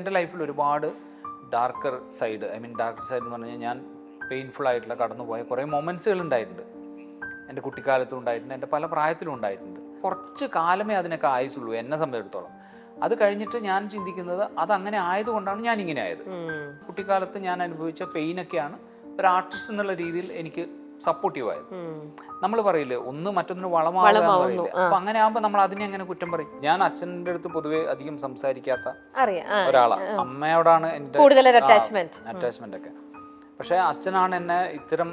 എൻ്റെ ലൈഫിൽ ഒരുപാട് ഡാർക്കർ സൈഡ് ഡാർക്കർ സൈഡ് എന്ന് പറഞ്ഞു കഴിഞ്ഞാൽ ഞാൻ പെയിൻഫുൾ ആയിട്ടുള്ള കടന്നുപോയ കുറേ മൊമെൻറ്റ്സുകൾ ഉണ്ടായിട്ടുണ്ട്. എൻ്റെ കുട്ടിക്കാലത്തും ഉണ്ടായിട്ടുണ്ട്, എൻ്റെ പല പ്രായത്തിലും ഉണ്ടായിട്ടുണ്ട്. കുറച്ച് കാലമേ അതിനൊക്കെ ആയുസുള്ളൂ എന്നെ സംബന്ധിച്ചിടത്തോളം. അത് കഴിഞ്ഞിട്ട് ഞാൻ ചിന്തിക്കുന്നത് അതങ്ങനെ ആയതുകൊണ്ടാണ് ഞാൻ ഇങ്ങനെ ആയത്. കുട്ടിക്കാലത്ത് ഞാൻ അനുഭവിച്ച പെയിനൊക്കെയാണ് ഒരു ആർട്ടിസ്റ്റ് എന്നുള്ള രീതിയിൽ എനിക്ക് സപ്പോർട്ടീവ് ആയത്. നമ്മൾ പറയില്ലേ ഒന്ന് മറ്റൊന്നിന് വളമാവുക. അപ്പൊ അങ്ങനെ ആകുമ്പോൾ നമ്മൾ അതിനെ അങ്ങനെ കുറ്റം പറയും. ഞാൻ അച്ഛൻ്റെ അടുത്ത് പൊതുവെ അധികം സംസാരിക്കാത്ത ഒരാളാണ്. അമ്മയോടാണ് എൻ്റെ അറ്റാച്ച്മെന്റ് ഒക്കെ. പക്ഷെ അച്ഛനാണ് എന്നെ ഇത്തരം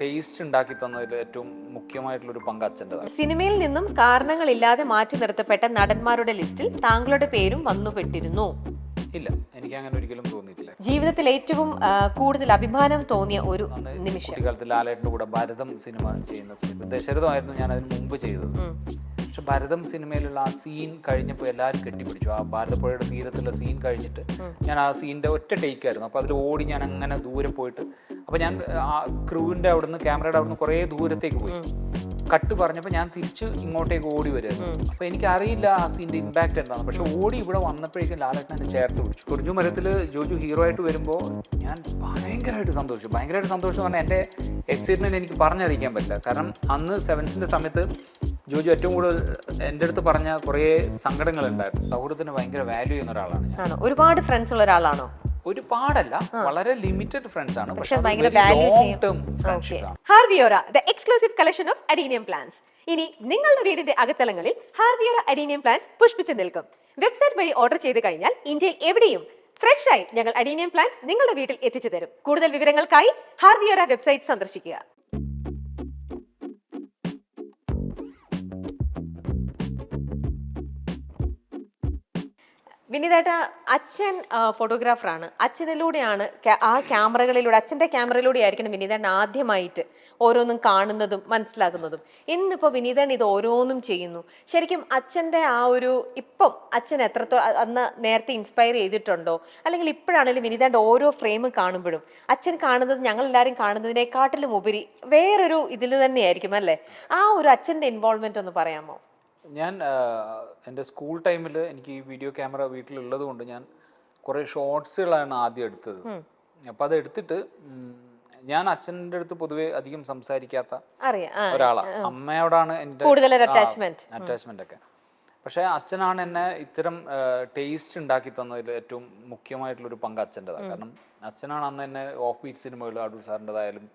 ടേസ്റ്റ് ഉണ്ടാക്കി തന്നതിൽ ഏറ്റവും മുഖ്യമായിട്ടുള്ളൊരു പങ്ക് അച്ഛൻ്റെതാണ്. സിനിമയിൽ നിന്നും കാരണങ്ങളില്ലാതെ മാറ്റി നിർത്തപ്പെട്ട നടന്മാരുടെ ലിസ്റ്റിൽ താങ്കളുടെ പേരും വന്നുപെട്ടിരുന്നു? ഇല്ല, എനിക്ക് അങ്ങനെ ഒരിക്കലും തോന്നിയിട്ടില്ല. ജീവിതത്തിൽ ഏറ്റവും കൂടുതൽ അഭിമാനം തോന്നിയ ഒരു നിമിഷം? കുട്ടിക്കാലത്ത് ലാലേട്ടൻ്റെ കൂടെ ഭരതം സിനിമ ചെയ്യുന്ന സിനിമ ദശരഥമായിരുന്നു ഞാൻ അതിന് മുമ്പ് ചെയ്തത്. പക്ഷെ ഭരതം സിനിമയിലുള്ള ആ സീൻ കഴിഞ്ഞപ്പോൾ എല്ലാവരും കെട്ടിപ്പിടിച്ചു. ആ ഭാരതപ്പുഴയുടെ തീരത്തുള്ള സീൻ കഴിഞ്ഞിട്ട് ഞാൻ ആ സീനിന്റെ ഒറ്റ ടേക്ക് ആയിരുന്നു. അപ്പോൾ അതിൽ ഓടി ഞാൻ അങ്ങനെ ദൂരെ പോയിട്ട്, അപ്പോൾ ഞാൻ ആ ക്രൂവിന്റെ അവിടുന്ന് ക്യാമറയുടെ അവിടുന്ന് കുറേ ദൂരത്തേക്ക് പോയി. കട്ട് പറഞ്ഞപ്പോൾ ഞാൻ തിരിച്ച് ഇങ്ങോട്ടേക്ക് ഓടി വരുമായിരുന്നു. അപ്പോൾ എനിക്കറിയില്ല ആ സീൻ്റെ ഇമ്പാക്ട് എന്താണ്. പക്ഷെ ഓടി ഇവിടെ വന്നപ്പോഴേക്കും ലാലേട്ടൻ എന്നെ ചേർത്ത് പിടിച്ചു. കുറിഞ്ഞു മരത്തിൽ ജോജു ഹീറോ ആയിട്ട് വരുമ്പോൾ ഞാൻ ഭയങ്കരമായിട്ട് സന്തോഷിച്ചു. ഭയങ്കരമായിട്ട് സന്തോഷം എന്ന് പറഞ്ഞാൽ എൻ്റെ എക്സൈറ്റ്മെന്റ് എനിക്ക് പറഞ്ഞറിയിക്കാൻ പറ്റില്ല. കാരണം അന്ന് സെവൻസിൻ്റെ സമയത്ത് ജോജു ഏറ്റവും കൂടുതൽ എൻ്റെ അടുത്ത് പറഞ്ഞ കുറേ സങ്കടങ്ങൾ ഉണ്ടായിരുന്നു. സൗഹൃദത്തിന് ഭയങ്കര വാല്യൂ ചെയ്യുന്ന ഒരാളാണ് ഞാൻ. ഒരുപാട് ഫ്രണ്ട്സ് ഉള്ള ഒരാളാണോ? ഒരുപാടല്ല, വളരെ ലിമിറ്റഡ് ഫ്രണ്ട്സ് ആണ്. പക്ഷേ ഹാർവിയോറ the exclusive collection of adenium plants. ഇനി നിങ്ങളുടെ വീടിന്റെ അകത്തളങ്ങളിൽ ഹാർവിയോറ അഡീനിയം പ്ലാന്റ്സ് പുഷ്പിച്ചു നിൽക്കും. വെബ്സൈറ്റ് വഴി ഓർഡർ ചെയ്ത് കഴിഞ്ഞാൽ ഇന്ത്യയിൽ എവിടെയും ഫ്രഷ് ആയി ഞങ്ങൾ അഡീനിയം പ്ലാന്റ് നിങ്ങളുടെ വീട്ടിൽ എത്തിച്ചു തരും. കൂടുതൽ വിവരങ്ങൾക്കായി ഹാർവിയോറ വെബ്സൈറ്റ് സന്ദർശിക്കുക. വിനീതേട്ട, അച്ഛൻ ഫോട്ടോഗ്രാഫറാണ്. അച്ഛനിലൂടെയാണ് ആ ക്യാമറകളിലൂടെ, അച്ഛൻ്റെ ക്യാമറയിലൂടെ ആയിരിക്കണം വിനീതേട്ടൻ ആദ്യമായിട്ട് ഓരോന്നും കാണുന്നതും മനസ്സിലാക്കുന്നതും. ഇന്നിപ്പോൾ വിനീതേട്ടൻ ഇത് ഓരോന്നും ചെയ്യുന്നു. ശരിക്കും അച്ഛൻ്റെ ആ ഒരു ഇപ്പം അച്ഛൻ എത്രത്തോളം അന്ന് നേരത്തെ ഇൻസ്പയർ ചെയ്തിട്ടുണ്ടോ? അല്ലെങ്കിൽ ഇപ്പോഴാണെങ്കിലും വിനീതേട്ടൻ ഓരോ ഫ്രെയിം കാണുമ്പോഴും അച്ഛൻ കാണുന്നത് ഞങ്ങളെല്ലാവരും കാണുന്നതിനെക്കാട്ടിലും ഉപരി വേറൊരു ഇതിൽ തന്നെയായിരിക്കും അല്ലേ? ആ ഒരു അച്ഛൻ്റെ ഇൻവോൾവ്മെന്റ് ഒന്ന് പറയാമോ? ഞാൻ എൻ്റെ സ്കൂൾ ടൈമിൽ എനിക്ക് ഈ വീഡിയോ ക്യാമറ വീട്ടിലുള്ളത് കൊണ്ട് ഞാൻ കുറേ ഷോർട്സുകളാണ് ആദ്യം എടുത്തത്. അപ്പം അത് എടുത്തിട്ട് ഞാൻ അച്ഛൻ്റെ അടുത്ത് പൊതുവെ അധികം സംസാരിക്കാത്ത ഒരാളാണ്. അമ്മയോടാണ് എൻ്റെ അറ്റാച്ച്മെന്റ് ഒക്കെ. പക്ഷെ അച്ഛനാണ് എന്നെ ഇത്തരം ടേസ്റ്റ് ഉണ്ടാക്കി തന്നതിൽ ഏറ്റവും മുഖ്യമായിട്ടുള്ളൊരു പങ്ക് അച്ഛൻ്റെതാണ്. കാരണം അച്ഛനാണ് അന്ന് എന്നെ ഓഫ് ബീറ്റ് സിനിമകൾ, അടൂർ സാറിൻ്റെതായാലും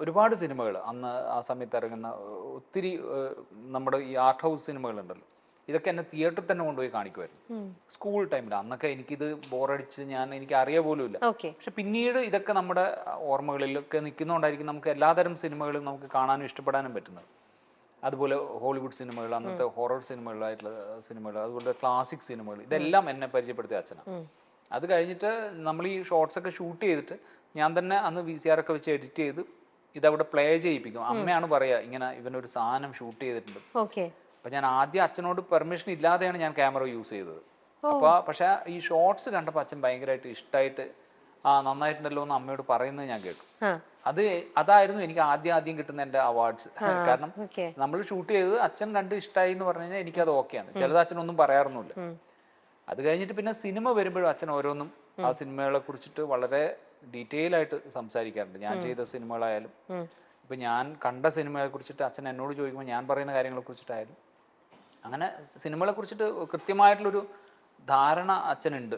ഒരുപാട് സിനിമകൾ അന്ന് ആ സമയത്ത് ഇറങ്ങുന്ന ഒത്തിരി നമ്മുടെ ഈ ആർട്ട് ഹൗസ് സിനിമകളുണ്ടല്ലോ, ഇതൊക്കെ എന്നെ തിയേറ്ററിൽ തന്നെ കൊണ്ടുപോയി കാണിക്കുമായിരുന്നു സ്കൂൾ ടൈമിൽ. അന്നൊക്കെ എനിക്കിത് ബോറടിച്ച് എനിക്ക് അറിയ പോലും ഇല്ല. പക്ഷെ പിന്നീട് ഇതൊക്കെ നമ്മുടെ ഓർമ്മകളിലൊക്കെ നിൽക്കുന്നതുകൊണ്ടായിരിക്കും നമുക്ക് എല്ലാതരം സിനിമകളും നമുക്ക് കാണാനും ഇഷ്ടപ്പെടാനും പറ്റുന്നത്. അതുപോലെ ഹോളിവുഡ് സിനിമകൾ, അന്നത്തെ ഹൊറർ സിനിമകളായിട്ടുള്ള സിനിമകൾ, അതുപോലെ ക്ലാസിക് സിനിമകൾ, ഇതെല്ലാം എന്നെ പരിചയപ്പെടുത്തിയ അച്ഛനാണ്. അത് കഴിഞ്ഞിട്ട് നമ്മൾ ഈ ഷോർട്സ് ഒക്കെ ഷൂട്ട് ചെയ്തിട്ട് ഞാൻ തന്നെ അന്ന് VCR ഒക്കെ വെച്ച് എഡിറ്റ് ചെയ്ത് ഇതവിടെ പ്ലേ ചെയ്യിപ്പിക്കും. അമ്മയാണ് പറയാ ഇങ്ങനെ ഇവനൊരു സാധനം ഷൂട്ട് ചെയ്തിട്ടുണ്ട്. അപ്പൊ ഞാൻ ആദ്യം അച്ഛനോട് പെർമിഷൻ ഇല്ലാതെയാണ് ഞാൻ ക്യാമറ യൂസ് ചെയ്തത്. അപ്പൊ പക്ഷെ ഈ ഷോർട്സ് കണ്ടപ്പോൾ അച്ഛൻ ഭയങ്കരമായിട്ട് ഇഷ്ടമായിട്ട് നന്നായിട്ടുണ്ടല്ലോ എന്ന് അമ്മയോട് പറയുന്നത് ഞാൻ കേട്ടു. അതായിരുന്നു എനിക്ക് ആദ്യം കിട്ടുന്ന എൻ്റെ അവാർഡ്സ്. കാരണം നമ്മൾ ഷൂട്ട് ചെയ്തത് അച്ഛൻ കണ്ട് ഇഷ്ടമായി എന്ന് പറഞ്ഞു കഴിഞ്ഞാൽ എനിക്കത് ഓക്കെയാണ്. ചിലത് അച്ഛനൊന്നും പറയാറൊന്നുമില്ല. അത് കഴിഞ്ഞിട്ട് പിന്നെ സിനിമ വരുമ്പോഴും അച്ഛൻ ഓരോന്നും ആ സിനിമകളെ കുറിച്ചിട്ട് വളരെ ഡീറ്റെയിൽ ആയിട്ട് സംസാരിക്കാറുണ്ട്. ഞാൻ ചെയ്ത സിനിമകളായാലും ഇപ്പൊ ഞാൻ കണ്ട സിനിമകളെ കുറിച്ചിട്ട് അച്ഛൻ എന്നോട് ചോദിക്കുമ്പോൾ ഞാൻ പറയുന്ന കാര്യങ്ങളെ കുറിച്ചിട്ടായാലും അങ്ങനെ സിനിമകളെ കുറിച്ചിട്ട് കൃത്യമായിട്ടുള്ളൊരു ധാരണ അച്ഛനുണ്ട്.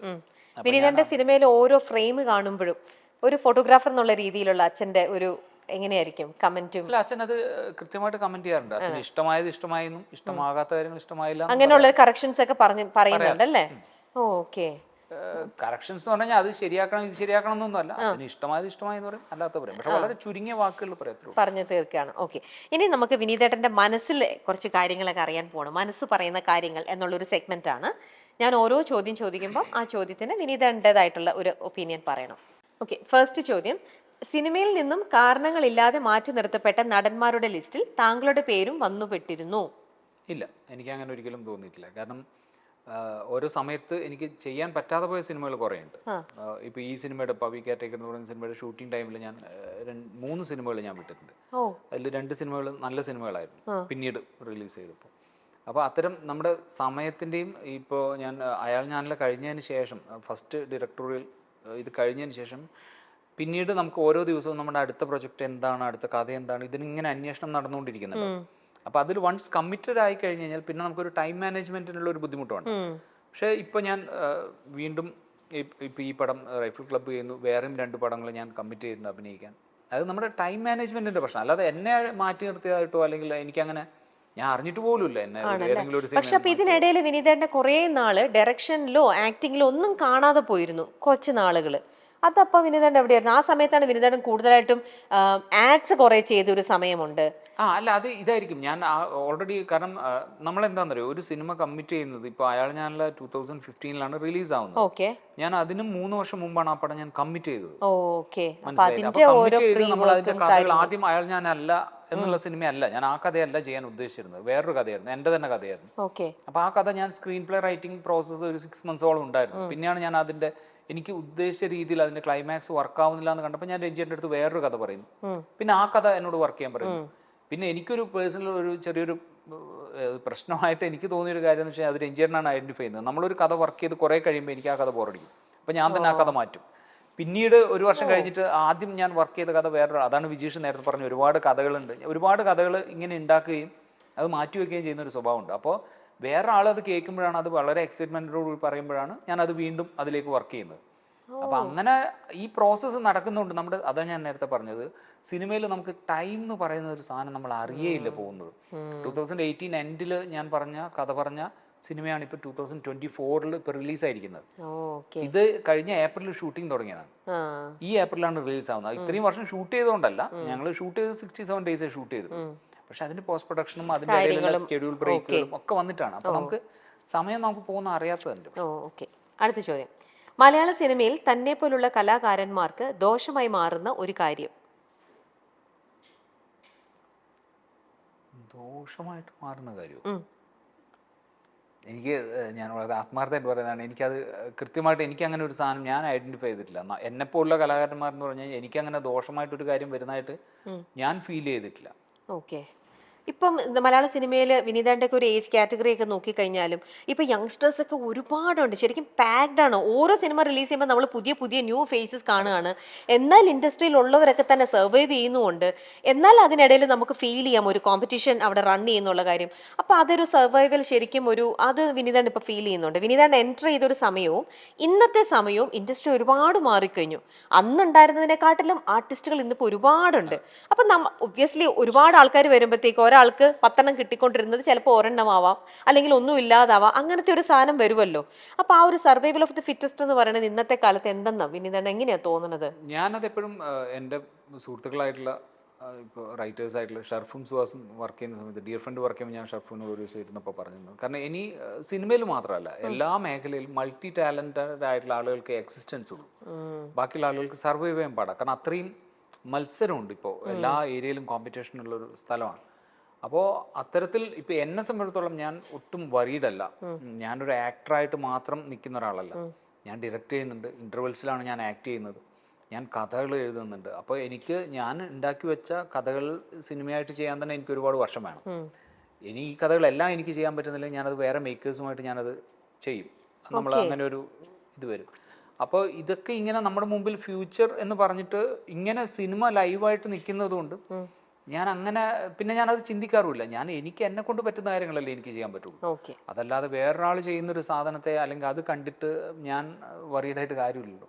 വിനീതന്റെ സിനിമയിൽ ഓരോ ഫ്രെയിം കാണുമ്പോഴും ഒരു ഫോട്ടോഗ്രാഫർ എന്നുള്ള രീതിയിലുള്ള അച്ഛന്റെ ഒരു എങ്ങനെയായിരിക്കും കമന്റും? അല്ല, അച്ഛൻ അത് കൃത്യമായിട്ട് കമന്റ് ചെയ്യാറുണ്ട്. അച്ഛന് ഇഷ്ടമായത് ഇഷ്ടമായെന്നും ഇഷ്ടമാകാത്ത കാര്യങ്ങൾ ഇഷ്ടമായില്ല അങ്ങനെയുള്ള കറക്ഷൻസ് ഒക്കെ പറയുന്നുണ്ടല്ലേ? ഓക്കെ. കറക്ഷൻസ് എന്ന് പറഞ്ഞാൽ അത് ശരിയാക്കണം ഇത് ശരിയാക്കണം എന്നൊന്നുമല്ല. അതിന് ഇഷ്ടമായത് ഇഷ്ടമായി എന്ന് പറയും, അല്ലാത്ത പറയും. പക്ഷെ വളരെ ചുരുങ്ങിയ വാക്കുകൾ പറഞ്ഞു തീർക്കുകയാണ്. ഓക്കെ. ഇനി നമുക്ക് വിനീതേട്ടന്റെ മനസ്സിൽ കുറച്ച് കാര്യങ്ങളൊക്കെ അറിയാൻ പോകണം. മനസ്സ് പറയുന്ന കാര്യങ്ങൾ എന്നുള്ളൊരു സെഗ്മെന്റ് ആണ്. ഞാൻ ഓരോ ചോദ്യം ചോദിക്കുമ്പോൾ ആ ചോദ്യത്തിന് വിനീതേട്ടൻ്റെതായിട്ടുള്ള ഒരു ഒപ്പീനിയൻ പറയണം. ഓക്കെ. ഫസ്റ്റ് ചോദ്യം, സിനിമയിൽ നിന്നും കാരണങ്ങളില്ലാതെ മാറ്റി നിർത്തപ്പെട്ട നടന്മാരുടെ ലിസ്റ്റിൽ താങ്കളുടെ പേരും വന്നുപെട്ടിരുന്നു? ഇല്ല, എനിക്ക് അങ്ങനെ ഒരിക്കലും തോന്നിയിട്ടില്ല. കാരണം ഓരോ സമയത്ത് എനിക്ക് ചെയ്യാൻ പറ്റാതെ പോയ സിനിമകൾ കുറേ ഉണ്ട്. ഇപ്പൊ ഈ സിനിമയുടെ പവി കാറ്റേക്കർ എന്ന് പറയുന്ന സിനിമയുടെ ഷൂട്ടിംഗ് ടൈമിൽ ഞാൻ 3 സിനിമകൾ ഞാൻ വിട്ടിട്ടുണ്ട്. അതിൽ 2 സിനിമകൾ നല്ല സിനിമകളായിരുന്നു പിന്നീട് റിലീസ് ചെയ്തപ്പോൾ. അപ്പോൾ അത്തരം നമ്മുടെ സമയത്തിൻ്റെയും ഇപ്പോൾ ഞാൻ അയാൾ ഞാനിൽ കഴിഞ്ഞതിന് ശേഷം ഫസ്റ്റ് ഡയറക്ടോറിയൽ ഇത് കഴിഞ്ഞതിന് ശേഷം പിന്നീട് നമുക്ക് ഓരോ ദിവസവും നമ്മുടെ അടുത്ത പ്രൊജക്റ്റ് എന്താണ്, അടുത്ത കഥ എന്താണ്, ഇതിനിങ്ങനെ അന്വേഷണം നടന്നുകൊണ്ടിരിക്കുന്നുണ്ട്. അപ്പോൾ അതിൽ വൺസ് കമ്മിറ്റഡ് ആയി കഴിഞ്ഞ് കഴിഞ്ഞാൽ പിന്നെ നമുക്കൊരു ടൈം മാനേജ്മെൻറ്റിനുള്ള ഒരു ബുദ്ധിമുട്ടുണ്ട്. പക്ഷേ ഇപ്പോൾ ഞാൻ വീണ്ടും ഇപ്പോൾ ഈ പടം റൈഫിൾ ക്ലബ്ബ് ചെയ്യുന്നു, വേറെയും 2 പടങ്ങൾ ഞാൻ കമ്മിറ്റ് ചെയ്തിട്ടുണ്ട് അഭിനയിക്കാൻ. അത് നമ്മുടെ ടൈം മാനേജ്മെൻറ്റിൻ്റെ പ്രശ്നം, അല്ലാതെ എന്നെ മാറ്റി നിർത്തിയതായിട്ടോ അല്ലെങ്കിൽ എനിക്കങ്ങനെ ഞാൻ അറിഞ്ഞിട്ട് പോലുമില്ല എന്നെ ഏതെങ്കിലും ഒരു പക്ഷെ അപ്പൊ ഇതിനിടയിൽ വിനീതേട്ടന്റെ കുറെ നാള് ഡയറക്ഷനിലോ ആക്ടിങ്ങിലോ ഒന്നും കാണാതെ പോയിരുന്നു കുറച്ച് നാളുകള്. അതപ്പോ വിനീതേട്ടൻ എവിടെയായിരുന്നു? ആ സമയത്താണ് വിനീതേട്ടൻ കൂടുതലായിട്ടും ആഡ്സ് കുറെ ചെയ്തൊരു സമയമുണ്ട്. അല്ല അത് ഇതായിരിക്കും ഞാൻ ഓൾറെഡി, കാരണം നമ്മളെന്താണെന്ന് അറിയോ, ഒരു സിനിമ കമ്മിറ്റ് ചെയ്യുന്നത് ഇപ്പോൾ അയാൾ ഞാനിൽ 2015 റിലീസ് ആവുന്നത്. ഓക്കെ, ഞാൻ അതിന് 3 വർഷം മുമ്പാണ് ആ പടം ഞാൻ കമ്മിറ്റ് ചെയ്തത്. ഓക്കെ. നമ്മൾ അതിന്റെ കഥകൾ ആദ്യം അയാൾ ഞാനല്ല എന്നുള്ള സിനിമയല്ല, ഞാൻ ആ കഥയല്ല ചെയ്യാൻ ഉദ്ദേശിച്ചിരുന്നത്, വേറൊരു കഥയായിരുന്നു, എൻ്റെ തന്നെ കഥയായിരുന്നു. അപ്പോൾ ആ കഥ ഞാൻ സ്ക്രീൻ പ്ലേ റൈറ്റിംഗ് പ്രോസസ്സ് ഒരു 6 months ഉണ്ടായിരുന്നു. പിന്നെയാണ് ഞാൻ അതിന്റെ എനിക്ക് ഉദ്ദേശിച്ച രീതിയിൽ അതിന്റെ ക്ലൈമാക്സ് വർക്ക് ആവുന്നില്ല എന്ന് കണ്ടപ്പോൾ ഞാൻ രഞ്ജിയുടെ അടുത്ത് വേറൊരു കഥ പറയുന്നു. പിന്നെ ആ കഥ എന്നോട് വർക്ക് ചെയ്യാൻ പറയുന്നു. പിന്നെ എനിക്കൊരു പേഴ്സണൽ ഒരു ചെറിയൊരു പ്രശ്നമായിട്ട് എനിക്ക് തോന്നിയൊരു കാര്യം എന്ന് വെച്ചാൽ അത് രഞ്ജിയേട്ടനാണ് ഐഡന്റിഫൈ ചെയ്യുന്നത്. നമ്മളൊരു കഥ വർക്ക് ചെയ്ത് കുറേ കഴിയുമ്പോൾ എനിക്ക് ആ കഥ ബോറടിക്കും. അപ്പോൾ ഞാൻ തന്നെ ആ കഥ മാറ്റും. പിന്നീട് ഒരു വർഷം കഴിഞ്ഞിട്ട് ആദ്യം ഞാൻ വർക്ക് ചെയ്ത കഥ വേറൊരു, അതാണ് വിജീഷ് നേരത്തെ പറഞ്ഞ ഒരുപാട് കഥകളുണ്ട്. ഒരുപാട് കഥകൾ ഇങ്ങനെ ഉണ്ടാക്കുകയും അത് മാറ്റി വയ്ക്കുകയും ചെയ്യുന്ന ഒരു സ്വഭാവമുണ്ട്. അപ്പോൾ വേറെ ആൾ അത് കേൾക്കുമ്പോഴാണ്, അത് വളരെ എക്സൈറ്റ്മെന്റോട് പറയുമ്പോഴാണ് ഞാൻ അത് വീണ്ടും അതിലേക്ക് വർക്ക് ചെയ്യുന്നത്. അപ്പൊ അങ്ങനെ ഈ പ്രോസസ്സ് നടക്കുന്നുണ്ട് നമ്മുടെ. അതാ ഞാൻ നേരത്തെ പറഞ്ഞത്, സിനിമയിൽ നമുക്ക് ടൈം എന്ന് പറയുന്ന ഒരു സാധനം നമ്മൾ അറിയേയില്ല പോകുന്നത്. 2018 എൻഡിൽ ഞാൻ കഥ പറഞ്ഞ സിനിമയാണ് ഇപ്പൊ 2024 ഇപ്പൊ റിലീസായിരിക്കുന്നത്. ഇത് കഴിഞ്ഞ ഏപ്രിലിൽ ഷൂട്ടിംഗ് തുടങ്ങിയതാണ്. ഈ ഏപ്രിലാണ് റിലീസ് ആവുന്നത്. ഇത്രയും വർഷം ഷൂട്ട് ചെയ്തുകൊണ്ടല്ല, ഞങ്ങൾ ഷൂട്ട് ചെയ്ത് 67 days ഷൂട്ട് ചെയ്തു. പക്ഷെ അതിന്റെ പോസ്റ്റ് പ്രൊഡക്ഷനും അതിന്റെ ഇടയിലുള്ള സ്കെഡ്യൂൾ ബ്രേക്കുകളും ഒക്കെ വന്നിട്ടാണ്. അപ്പൊ നമുക്ക് സമയം നമുക്ക് പോകുന്ന അറിയാത്തതുണ്ട്. അടുത്ത ചോദ്യം, മലയാള സിനിമയിൽ തന്നെ പോലുള്ള കലാകാരന്മാർക്ക് ദോഷമായി മാറുന്ന ഒരു കാര്യം? ദോഷമായിട്ട് മാറുന്ന കാര്യം എനിക്ക്, ഞാൻ വളരെ ആത്മാർത്ഥമായിട്ട് പറയുന്നതാണ്, എനിക്കത് കൃത്യമായിട്ട് എനിക്ക് അങ്ങനെ ഒരു സാധനം ഞാൻ ഐഡന്റിഫൈ ചെയ്തിട്ടില്ല. എന്നെപ്പോലുള്ള കലാകാരന്മാരെന്ന് പറഞ്ഞാൽ എനിക്കങ്ങനെ ദോഷമായിട്ടൊരു കാര്യം വരുന്നതായിട്ട് ഞാൻ ഫീൽ ചെയ്തിട്ടില്ല. ഓക്കെ. ഇപ്പം മലയാള സിനിമയിൽ വിനീതേൻ്റെ ഒരു ഏജ് കാറ്റഗറി ഒക്കെ നോക്കിക്കഴിഞ്ഞാലും ഇപ്പം യങ്സ്റ്റേഴ്സ് ഒക്കെ ഒരുപാടുണ്ട്. ശരിക്കും പാക്ഡ് ആണ്. ഓരോ സിനിമ റിലീസ് ചെയ്യുമ്പോൾ നമ്മൾ പുതിയ പുതിയ ന്യൂ ഫേസസ് കാണുകയാണ്. എന്നാൽ ഇൻഡസ്ട്രിയിലുള്ളവരൊക്കെ തന്നെ സർവൈവ് ചെയ്യുന്നുമുണ്ട്. എന്നാൽ അതിനിടയിൽ നമുക്ക് ഫീൽ ചെയ്യാം ഒരു കോമ്പറ്റീഷൻ അവിടെ റൺ ചെയ്യുന്നുള്ള കാര്യം. അപ്പോൾ അതൊരു സർവൈവൽ ശരിക്കും അത് വിനീതേണ്ട ഇപ്പോൾ ഫീൽ ചെയ്യുന്നുണ്ട്. വിനീതേണ്ട എൻറ്റർ ചെയ്തൊരു സമയവും ഇന്നത്തെ സമയവും ഇൻഡസ്ട്രി ഒരുപാട് മാറിക്കഴിഞ്ഞു. അന്നുണ്ടായിരുന്നതിനെക്കാട്ടിലും ആർട്ടിസ്റ്റുകൾ ഇന്നിപ്പോൾ ഒരുപാടുണ്ട്. അപ്പം ഒബ്വിയസ്ലി ഒരുപാട് ആൾക്കാർ വരുമ്പോഴത്തേക്ക് ഒരാൾക്ക് 10 കിട്ടിക്കൊണ്ടിരുന്നത് ചിലപ്പോൾ ഒരെണ്ണമാവാം, അല്ലെങ്കിൽ ഒന്നും ഇല്ലാതാവാം. അങ്ങനത്തെ ഒരു സാധനം വരുമല്ലോ. അപ്പൊ ആ ഒരു സർവൈവൽ ഓഫ് ദി ഫിറ്റസ്റ്റ് എന്ന് പറയുന്നത് ഇന്നത്തെ കാലത്ത് എന്തെന്നാ വിനീതേട്ടൻ എങ്ങനെയാ തോന്നുന്നത്? ഞാനത് എപ്പോഴും എൻ്റെ സുഹൃത്തുക്കളായിട്ടുള്ള ഇപ്പോൾ റൈറ്റേഴ്സ് ആയിട്ടുള്ള ഷർഫും സുഹാസും വർക്ക് ചെയ്യുന്ന സമയത്ത്, ഡിയർ ഫ്രണ്ട് വർക്ക് ചെയ്യുമ്പോൾ ഞാൻ ഷർഫിനോട് ഒരു ദിവസം ഇരുന്നപ്പോൾ പറഞ്ഞിരുന്നു. കാരണം ഇനി സിനിമയിൽ മാത്രമല്ല, എല്ലാ മേഖലയിലും മൾട്ടി ടാലന്റഡ് ആയിട്ടുള്ള ആളുകൾക്ക് എക്സിസ്റ്റൻസ് ഉള്ളൂ. ബാക്കിയുള്ള ആളുകൾക്ക് സർവൈവ് ചെയ്യാൻ പാടാം. കാരണം അത്രയും മത്സരമുണ്ട് ഇപ്പോൾ, എല്ലാ ഏരിയയിലും കോമ്പറ്റീഷൻ ഉള്ളൊരു സ്ഥലമാണ്. അപ്പോൾ അത്തരത്തിൽ ഇപ്പോൾ എന്നെ സംബന്ധിച്ചിടത്തോളം ഞാൻ ഒട്ടും വറീഡല്ല. ഞാനൊരു ആക്ടറായിട്ട് മാത്രം നിൽക്കുന്ന ഒരാളല്ല. ഞാൻ ഡയറക്റ്റ് ചെയ്യുന്നുണ്ട്, ഇൻ്റർവെൽസിലാണ് ഞാൻ ആക്ട് ചെയ്യുന്നത്, ഞാൻ കഥകൾ എഴുതുന്നുണ്ട്. അപ്പോൾ എനിക്ക് ഞാൻ ഉണ്ടാക്കി വെച്ച കഥകൾ സിനിമയായിട്ട് ചെയ്യാൻ തന്നെ എനിക്ക് ഒരുപാട് വർഷം വേണം. ഇനി ഈ കഥകളെല്ലാം എനിക്ക് ചെയ്യാൻ പറ്റുന്നില്ലെങ്കിൽ ഞാനത് വേറെ മേക്കേഴ്സുമായിട്ട് ഞാനത് ചെയ്യും. നമ്മൾ അങ്ങനെ ഒരു ഇത് വരും. അപ്പോൾ ഇതൊക്കെ ഇങ്ങനെ നമ്മുടെ മുമ്പിൽ ഫ്യൂച്ചർ എന്ന് പറഞ്ഞിട്ട് ഇങ്ങനെ സിനിമ ലൈവായിട്ട് നിൽക്കുന്നത് കൊണ്ട് ഞാൻ അങ്ങനെ പിന്നെ ഞാനത് ചിന്തിക്കാറുമില്ല. എനിക്ക് എന്നെ കൊണ്ട് പറ്റുന്ന കാര്യങ്ങളല്ലേ എനിക്ക് ചെയ്യാൻ പറ്റുള്ളൂ. അതല്ലാതെ വേറൊരാൾ ചെയ്യുന്ന ഒരു സാധനത്തെ അല്ലെങ്കിൽ അത് കണ്ടിട്ട് ഞാൻ വറീഡായിട്ട് കാര്യമില്ലല്ലോ.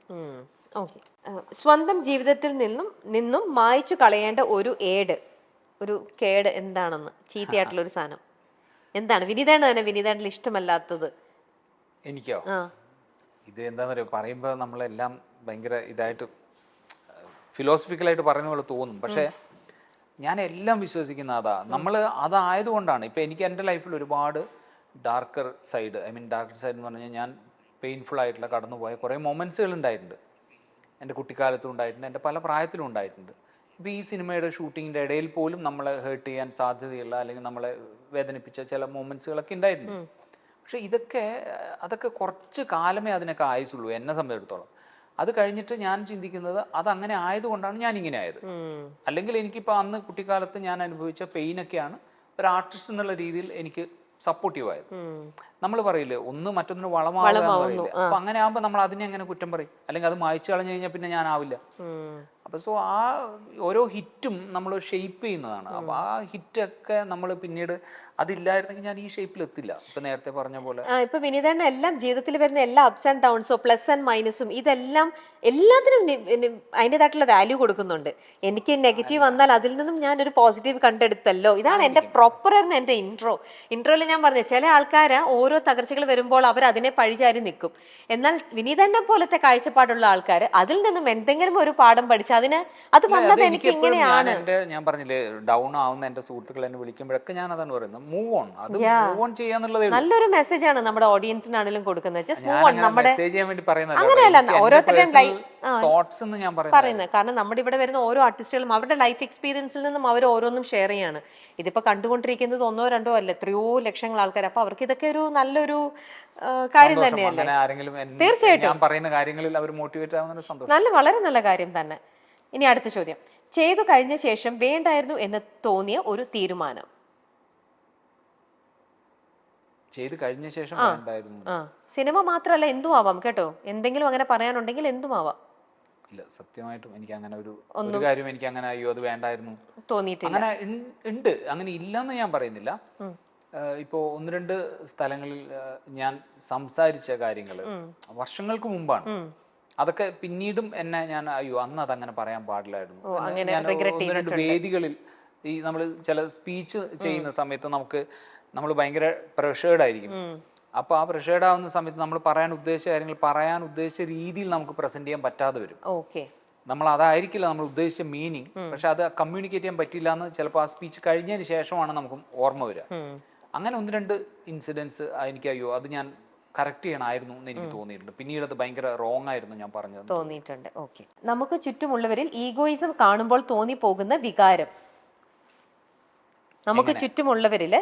സ്വന്തം ജീവിതത്തിൽ നിന്നും മായ്ച്ചു കളയേണ്ട ഒരു കേട് എന്താണെന്ന്, ചീത്തയായിട്ടുള്ള ഒരു സാധനം എന്താണ് വിനീതേട്ടന് ഇഷ്ടമല്ലാത്തത്? എനിക്കോ? ഇത് എന്താന്ന് പറയുക, പറയുമ്പോൾ നമ്മളെല്ലാം ഭയങ്കര ഇതായിട്ട് ഫിലോസഫിക്കലായിട്ട് പറയുന്ന പോലെ തോന്നും. പക്ഷേ ഞാൻ എല്ലാം വിശ്വസിക്കുന്ന നമ്മൾ അതായതുകൊണ്ടാണ്. ഇപ്പം എനിക്ക് എൻ്റെ ലൈഫിൽ ഒരുപാട് ഡാർക്കർ സൈഡ് എന്ന് പറഞ്ഞാൽ ഞാൻ പെയിൻഫുൾ ആയിട്ടുള്ള കടന്നുപോയ കുറേ മൊമെൻറ്റ്സുകൾ ഉണ്ടായിട്ടുണ്ട്. എൻ്റെ കുട്ടിക്കാലത്തും ഉണ്ടായിട്ടുണ്ട്, എൻ്റെ പല പ്രായത്തിലും ഉണ്ടായിട്ടുണ്ട്. ഇപ്പോൾ ഈ സിനിമയുടെ ഷൂട്ടിങ്ങിൻ്റെ ഇടയിൽ പോലും നമ്മളെ ഹേർട്ട് ചെയ്യാൻ സാധ്യതയുള്ള അല്ലെങ്കിൽ നമ്മളെ വേദനിപ്പിച്ച ചില മൊമെൻറ്റ്സുകളൊക്കെ ഉണ്ടായിട്ടുണ്ട്. പക്ഷേ അതൊക്കെ കുറച്ച് കാലമേ അതിനൊക്കെ ആയുസുള്ളൂ എന്നെ സംബന്ധിച്ചിടത്തോളം. അത് കഴിഞ്ഞിട്ട് ഞാൻ ചിന്തിക്കുന്നത് അതങ്ങനെ ആയതുകൊണ്ടാണ് ഞാൻ ഇങ്ങനെ ആയത്. അല്ലെങ്കിൽ എനിക്കിപ്പോൾ അന്ന് കുട്ടിക്കാലത്ത് ഞാൻ അനുഭവിച്ച പെയിനൊക്കെയാണ് ഒരു ആർട്ടിസ്റ്റ് എന്നുള്ള രീതിയിൽ എനിക്ക് സപ്പോർട്ടീവ് ആയത്. നമ്മൾ പറയില്ലേ ഒന്ന് മറ്റൊന്നിന് വളമാവുക എന്ന് പറയില്ലേ, അപ്പൊ അങ്ങനെ ആകുമ്പോൾ നമ്മൾ അതിനെ എങ്ങനെ കുറ്റം പറയും, അല്ലെങ്കിൽ അത് മായ്ച്ചു കളഞ്ഞു കഴിഞ്ഞാൽ പിന്നെ ഞാനാവില്ല. അപ്പൊ സോ ആ ഓരോ ഹിറ്റും നമ്മൾ ഷെയ്പ്പ് ചെയ്യുന്നതാണ്. അപ്പൊ ആ ഹിറ്റൊക്കെ നമ്മൾ പിന്നീട് അതില്ലായിരുന്നെങ്കിൽ ഞാൻ ഈ ഷേപ്പിൽ എത്തില്ല. ഇപ്പൊ നേരത്തെ പറഞ്ഞ പോലെ ഇപ്പൊ വിനീതണ്ണ എല്ലാം ജീവിതത്തിൽ വരുന്ന എല്ലാ അപ്സ് ആൻഡ് ഡൗൺസും പ്ലസ് ആൻഡ് മൈനസും ഇതെല്ലാം എല്ലാത്തിനും അതിൻ്റെതായിട്ടുള്ള വാല്യൂ കൊടുക്കുന്നുണ്ട്. എനിക്ക് നെഗറ്റീവ് വന്നാൽ അതിൽ നിന്നും ഞാൻ ഒരു പോസിറ്റീവ് കണ്ടെടുത്തല്ലോ. ഇതാണ് എന്റെ പ്രോപ്പർ ആയിരുന്നു എന്റെ ഇൻട്രോയിൽ ഞാൻ പറഞ്ഞത്. ചില ആൾക്കാർ ഓരോ തകർച്ചകൾ വരുമ്പോൾ അവർ അതിനെ പഴിചാരി നിൽക്കും. എന്നാൽ വിനീതണ്ണ പോലത്തെ കാഴ്ചപ്പാടുള്ള ആൾക്കാർ അതിൽ നിന്നും എന്തെങ്കിലും ഒരു പാഠം പഠിച്ച് അത് വന്നത് എനിക്ക് ഇങ്ങനെയാണ്. ഞാൻ പറഞ്ഞില്ലേ ഡൗൺ ആവുന്ന എന്റെ സുഹൃത്തുക്കൾ എന്നെ വിളിക്കുമ്പോഴൊക്കെ ഞാൻ അതാണ് പറയുന്നത്, മൂവ് ഓൺ. അത് മൂവ് ഓൺ ചെയ്യാന്നുള്ളതേ. നല്ലൊരു മെസ്സേജ് ആണ് നമ്മുടെ ഓഡിയൻസിനാണെങ്കിലും കൊടുക്കുന്നത്. Move on. നമ്മുടെ മെസ്സേജ് ചെയ്യാൻ വേണ്ടി പറയുന്നത് അങ്ങനെയല്ല, ഓരോരുത്തരുടെയും തോട്ട്സ് എന്ന് ഞാൻ പറയുന്നത്. കാരണം നമ്മുടെ ഇവിടെ വരുന്ന ഓരോ ആർട്ടിസ്റ്റുകളും അവരുടെ ലൈഫ് എക്സ്പീരിയൻസിൽ നിന്നും അവർ ഓരോന്നും ഷെയർ ചെയ്യാണ്. ഇതിപ്പോ കണ്ടുകൊണ്ടിരിക്കുന്നത് 1 or 2 അല്ല, എത്രയോ ലക്ഷങ്ങൾ ആൾക്കാർ. അപ്പൊ അവർക്ക് ഇതൊക്കെ ഒരു നല്ലൊരു കാര്യം തന്നെയല്ലേ. തീർച്ചയായിട്ടും ഞാൻ പറയുന്ന കാര്യങ്ങളിൽ അവർ മോട്ടിവേറ്റ് ആവുന്ന സന്തോഷം. വളരെ നല്ല കാര്യം തന്നെ. ഇനി അടുത്ത ചോദ്യം, ചെയ്തു കഴിഞ്ഞ ശേഷം വേണ്ടായിരുന്നു എന്ന് തോന്നിയ ഒരു തീരുമാനം. ചെയ്ത് കഴിഞ്ഞ ശേഷം വേണ്ടായിരുന്നു. സിനിമ മാത്രമല്ല, എന്തും ആവാം കേട്ടോ. എന്തെങ്കിലും അങ്ങനെ പറയാനുണ്ടെങ്കിൽ എന്തും ആവാം. ഇല്ല, സത്യമായിട്ടും എനിക്ക് അങ്ങനെ ഒരു കാര്യം എനിക്ക് അങ്ങനെ അയ്യോ അത് വേണ്ടായിരുന്നു തോന്നിയിട്ടില്ല. അങ്ങനെ ഉണ്ട്, അങ്ങനെ ഇല്ലെന്ന് ഞാൻ പറയുന്നില്ല. ഇപ്പോ 1-2 സ്ഥലങ്ങളിൽ ഞാൻ സംസാരിച്ച കാര്യങ്ങൾ വർഷങ്ങൾക്ക് മുമ്പാണ്. അതൊക്കെ പിന്നീടും എന്നെ ഞാൻ അയ്യോ അന്ന് അതങ്ങനെ പറയാൻ പാടില്ലായിരുന്നു. ഞാൻ 1-2 വേദികളിൽ ഈ നമ്മൾ ചില സ്പീച്ച് ചെയ്യുന്ന സമയത്ത് നമ്മൾ ഭയങ്കര പ്രഷേർഡ് ആയിരിക്കും. അപ്പൊ ആ പ്രഷേർഡ് ആവുന്ന സമയത്ത് നമ്മൾ പറയാൻ ഉദ്ദേശിച്ച കാര്യങ്ങൾ പറയാൻ ഉദ്ദേശിച്ച രീതിയിൽ നമുക്ക് പ്രസന്റ് ചെയ്യാൻ പറ്റാതെ വരും. നമ്മൾ അതായിരിക്കില്ല നമ്മൾ ഉദ്ദേശിച്ച മീനിങ്, പക്ഷെ അത് കമ്മ്യൂണിക്കേറ്റ് ചെയ്യാൻ പറ്റില്ല എന്ന് ചിലപ്പോൾ ആ സ്പീച്ച് കഴിഞ്ഞതിന് ശേഷമാണ് നമുക്ക് ഓർമ്മ വരിക. അങ്ങനെ 1-2 ഇൻസിഡൻസ് എനിക്ക് അയ്യോ അത് ഞാൻ കറക്റ്റ് ചെയ്യണമായിരുന്നു എന്ന് എനിക്ക് തോന്നിയിട്ടുണ്ട്. പിന്നീട് അത് ഭയങ്കര റോങ് ആയിരുന്നു ഞാൻ പറഞ്ഞത് തോന്നിയിട്ടുണ്ട്. ഓക്കെ, നമുക്ക് ചുറ്റുമുള്ളവരിൽ ഈഗോയിസം കാണുമ്പോൾ തോന്നി പോകുന്ന വികാരം. നമുക്ക് ചുറ്റുമുള്ളവരില്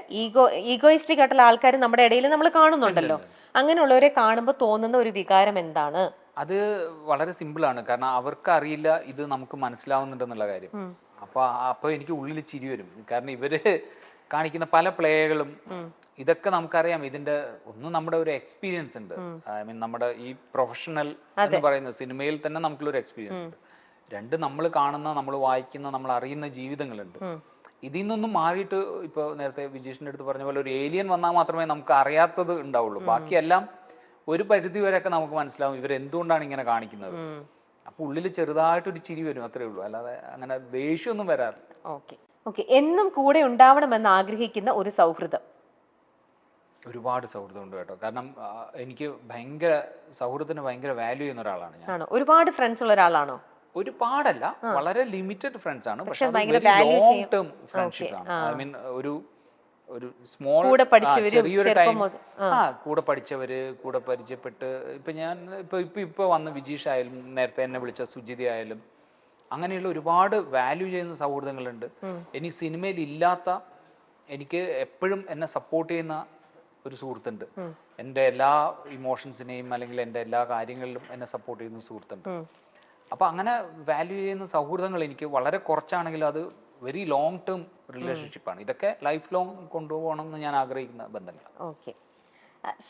ഈഗോയിസ്റ്റിക് ആയിട്ടുള്ള ആൾക്കാർ നമ്മുടെ ഇടയിൽ നമ്മൾ കാണുന്നുണ്ടല്ലോ. അങ്ങനെയുള്ളവരെ കാണുമ്പോൾ തോന്നുന്ന ഒരു വികാരം എന്താണ്? അത് വളരെ സിമ്പിൾ ആണ്. കാരണം അവർക്ക് അറിയില്ല ഇത് നമുക്ക് മനസ്സിലാവുന്നുണ്ടെന്നുള്ള കാര്യം. അപ്പൊ എനിക്ക് ഉള്ളിൽ ചിരി വരും. കാരണം ഇവര് കാണിക്കുന്ന പല പ്ലേകളും ഇതൊക്കെ നമുക്കറിയാം. ഇതിന്റെ ഒന്ന് നമ്മുടെ ഒരു എക്സ്പീരിയൻസ് ഉണ്ട്. ഐ മീൻ നമ്മുടെ ഈ പ്രൊഫഷണൽ എന്ന് പറയുന്ന സിനിമയിൽ തന്നെ നമുക്കുള്ളൊരു എക്സ്പീരിയൻസ് ഉണ്ട്. 2 നമ്മൾ കാണുന്ന, നമ്മൾ വായിക്കുന്ന, നമ്മൾ അറിയുന്ന ജീവിതങ്ങളുണ്ട്. ഇതിൽ നിന്നൊന്നും മാറിയിട്ട് ഇപ്പൊ നേരത്തെ വിജീഷിന്റെ അടുത്ത് പറഞ്ഞ പോലെ ഒരു ഏലിയൻ വന്നാൽ മാത്രമേ നമുക്ക് അറിയാത്തത് ഉണ്ടാവുള്ളൂ. ബാക്കിയെല്ലാം ഒരു പരിധി വരെയൊക്കെ നമുക്ക് മനസ്സിലാവും ഇവരെന്തുകൊണ്ടാണ് ഇങ്ങനെ കാണിക്കുന്നത്. അപ്പൊ ഉള്ളിൽ ചെറുതായിട്ടൊരു ചിരി വരും, അത്രേ ഉള്ളൂ. അല്ലാതെ അങ്ങനെ ദേഷ്യമൊന്നും വരാറില്ല. ഓക്കെ, എന്നും കൂടെ ഉണ്ടാവണമെന്ന് ആഗ്രഹിക്കുന്ന ഒരു സൗഹൃദം. ഒരുപാട് സൗഹൃദം ഉണ്ട് കേട്ടോ. കാരണം എനിക്ക് സൗഹൃദത്തിന് ഭയങ്കര വാല്യൂ ചെയ്യുന്ന ഒരാളാണ് ഞാൻ. ഒരുപാട് ഫ്രണ്ട്സ് ഉള്ള ഒരാളാണോ? ഒരുപാടല്ല, വളരെ ലിമിറ്റഡ് ഫ്രണ്ട്സ് ആണ്. പക്ഷെ ലോങ് ടേം ഫ്രണ്ട്ഷിപ്പ് ആണ്. ഐ മീൻ ഒരു സ്മോൾ ചെറിയൊരു ടൈം കൂടെ പഠിച്ചവര്, കൂടെ പരിചയപ്പെട്ട് ഇപ്പൊ വന്ന വിജീഷ് ആയാലും നേരത്തെ എന്നെ വിളിച്ച സുജിതി ആയാലും അങ്ങനെയുള്ള ഒരുപാട് വാല്യൂ ചെയ്യുന്ന സൗഹൃദങ്ങളുണ്ട്. ഇനി സിനിമയിൽ ഇല്ലാത്ത എനിക്ക് എപ്പോഴും എന്നെ സപ്പോർട്ട് ചെയ്യുന്ന ഒരു സുഹൃത്തുണ്ട്. എൻ്റെ എല്ലാ ഇമോഷൻസിനെയും അല്ലെങ്കിൽ എൻ്റെ എല്ലാ കാര്യങ്ങളിലും എന്നെ സപ്പോർട്ട് ചെയ്യുന്ന സുഹൃത്തുണ്ട്. അപ്പൊ അങ്ങനെ വാല്യൂ ചെയ്യുന്ന സൗഹൃദങ്ങൾ എനിക്ക് വളരെ കുറച്ചാണെങ്കിലും അത് വെരി ലോങ് ടേം റിലേഷൻഷിപ്പാണ്. ഇതൊക്കെ ലൈഫ് ലോങ് കൊണ്ടുപോകണം എന്ന് ഞാൻ ആഗ്രഹിക്കുന്ന ബന്ധങ്ങൾ. ഓക്കെ,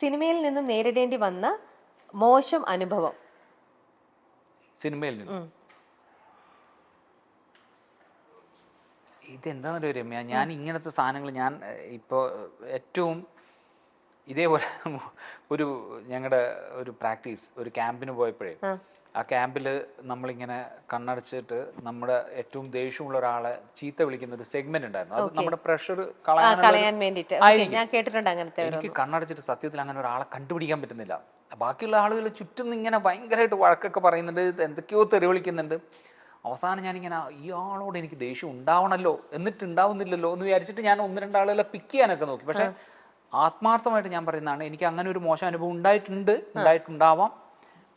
സിനിമയിൽ നിന്നും നേരിടേണ്ടി വന്ന മോശം അനുഭവം. സിനിമയിൽ നിന്നും ഇതെന്താണെന്നറിയോ രമ്യ, ഞാൻ ഇങ്ങനത്തെ സാധനങ്ങൾ ഞാൻ ഇപ്പോൾ ഏറ്റവും ഇതേപോലെ ഞങ്ങളുടെ ഒരു പ്രാക്ടീസ് ഒരു ക്യാമ്പിന് പോയപ്പോഴേ ആ ക്യാമ്പിൽ നമ്മളിങ്ങനെ കണ്ണടച്ചിട്ട് നമ്മുടെ ഏറ്റവും ദേഷ്യമുള്ള ഒരാളെ ചീത്ത വിളിക്കുന്ന ഒരു സെഗ്മെന്റ് ഉണ്ടായിരുന്നു. അത് നമ്മുടെ പ്രഷർ കളയാൻ വേണ്ടിയിട്ട്. എനിക്ക് കണ്ണടച്ചിട്ട് സത്യത്തിൽ അങ്ങനെ ഒരാളെ കണ്ടുപിടിക്കാൻ പറ്റുന്നില്ല. ബാക്കിയുള്ള ആളുകൾ ചുറ്റും ഇങ്ങനെ ഭയങ്കരമായിട്ട് വഴക്കൊക്കെ പറയുന്നുണ്ട്, എന്തൊക്കെയോ തെറി വിളിക്കുന്നുണ്ട്. അവസാനം ഞാനിങ്ങനെ ഈ ആളോട് എനിക്ക് ദേഷ്യം ഉണ്ടാവണമല്ലോ, എന്നിട്ട് ഉണ്ടാവുന്നില്ലല്ലോ എന്ന് വിചാരിച്ചിട്ട് ഞാൻ 1-2 ആളുകളെ പിക്ക് ചെയ്യാനൊക്കെ നോക്കി. പക്ഷെ ആത്മാർത്ഥമായിട്ട് ഞാൻ പറയുന്നതാണ്, എനിക്ക് അങ്ങനെ ഒരു മോശം അനുഭവം ഉണ്ടായിട്ടുണ്ടാവാം.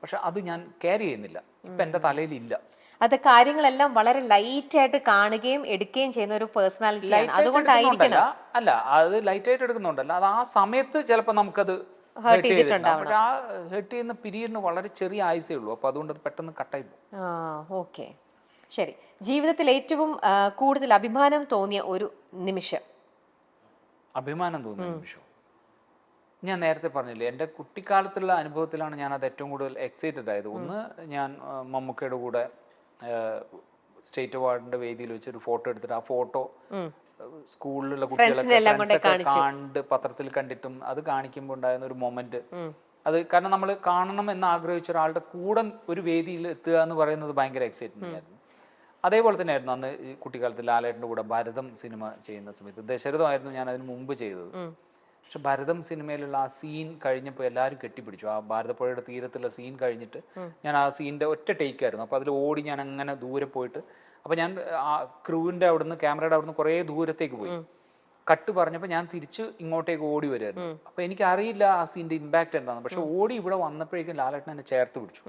പക്ഷെ അത് ഞാൻ കെയർ ചെയ്യുന്നില്ല. ഇപ്പൊ എന്റെ തലയിലില്ല. അത് കാര്യങ്ങളെല്ലാം വളരെ ലൈറ്റ് ആയിട്ട് കാണുകയും എടുക്കുകയും ചെയ്യുന്ന ഒരു പേഴ്സണാലിറ്റിയാണ്. അതുകൊണ്ടായിരിക്കണം. അല്ല, അത് ലൈറ്റ് ആയിട്ട് എടുക്കുന്നുണ്ടല്ല, അത് ആ സമയത്ത് ചിലപ്പോൾ നമുക്കത് ഹേർട്ട് ചെയ്യുന്ന പീരീഡിന് വളരെ ചെറിയ ആയുസേ ഉള്ളൂ. അപ്പൊ അതുകൊണ്ട് അത് പെട്ടെന്ന് കട്ടായി പോകും. ഓക്കെ, ശരി. ജീവിതത്തിൽ ഏറ്റവും കൂടുതൽ അഭിമാനം തോന്നിയ ഒരു നിമിഷം. അഭിമാനം തോന്നിയ നിമിഷം ഞാൻ നേരത്തെ പറഞ്ഞില്ലേ, എൻ്റെ കുട്ടിക്കാലത്തുള്ള അനുഭവത്തിലാണ് ഞാൻ അത് ഏറ്റവും കൂടുതൽ എക്സൈറ്റഡ് ആയത്. ഒന്ന്, ഞാൻ മമ്മൂക്കയുടെ കൂടെ സ്റ്റേറ്റ് അവാർഡിന്റെ വേദിയിൽ വെച്ചൊരു ഫോട്ടോ എടുത്തിട്ട് ആ ഫോട്ടോ സ്കൂളിലുള്ള കുട്ടികളൊക്കെ ഫ്രണ്ട്സൊക്കെ കണ്ട് പത്രത്തിൽ കണ്ടിട്ടും അത് കാണിക്കുമ്പോൾ ഉണ്ടായിരുന്ന ഒരു മൊമെന്റ്, അത് കാരണം നമ്മൾ കാണണം എന്ന് ആഗ്രഹിച്ച ഒരാളുടെ കൂടെ ഒരു വേദിയിൽ എത്തുക എന്ന് പറയുന്നത് ഭയങ്കര എക്സൈറ്റ്മെന്റ് ആയിരുന്നു. അതേപോലെ തന്നെ ആയിരുന്നു അന്ന് ഈ കുട്ടിക്കാലത്ത് ലാലേട്ടൻ്റെ കൂടെ ഭരതം സിനിമ ചെയ്യുന്ന സമയത്ത്. ദശരഥമായിരുന്നു ഞാൻ അതിന് മുമ്പ് ചെയ്തത്. പക്ഷെ ഭരതം സിനിമയിലുള്ള ആ സീൻ കഴിഞ്ഞപ്പോൾ എല്ലാവരും കെട്ടിപ്പിടിച്ചു. ആ ഭാരതപ്പുഴയുടെ തീരത്തുള്ള സീൻ കഴിഞ്ഞിട്ട് ഞാൻ ആ സീനിന്റെ ഒറ്റ ടേക്ക് ആയിരുന്നു. അപ്പോൾ അതിൽ ഓടി ഞാൻ അങ്ങനെ ദൂരെ പോയിട്ട്, അപ്പോൾ ഞാൻ ആ ക്രൂവിൻ്റെ അവിടുന്ന് ക്യാമറയുടെ അവിടുന്ന് കുറേ ദൂരത്തേക്ക് പോയി. കട്ട് പറഞ്ഞപ്പോൾ ഞാൻ തിരിച്ച് ഇങ്ങോട്ടേക്ക് ഓടി വരുമായിരുന്നു. അപ്പോൾ എനിക്ക് അറിയില്ല ആ സീൻ്റെ ഇമ്പാക്ട് എന്താണെന്ന്. പക്ഷെ ഓടി ഇവിടെ വന്നപ്പോഴേക്കും ലാലേട്ടൻ എന്നെ ചേർത്ത് പിടിച്ചു.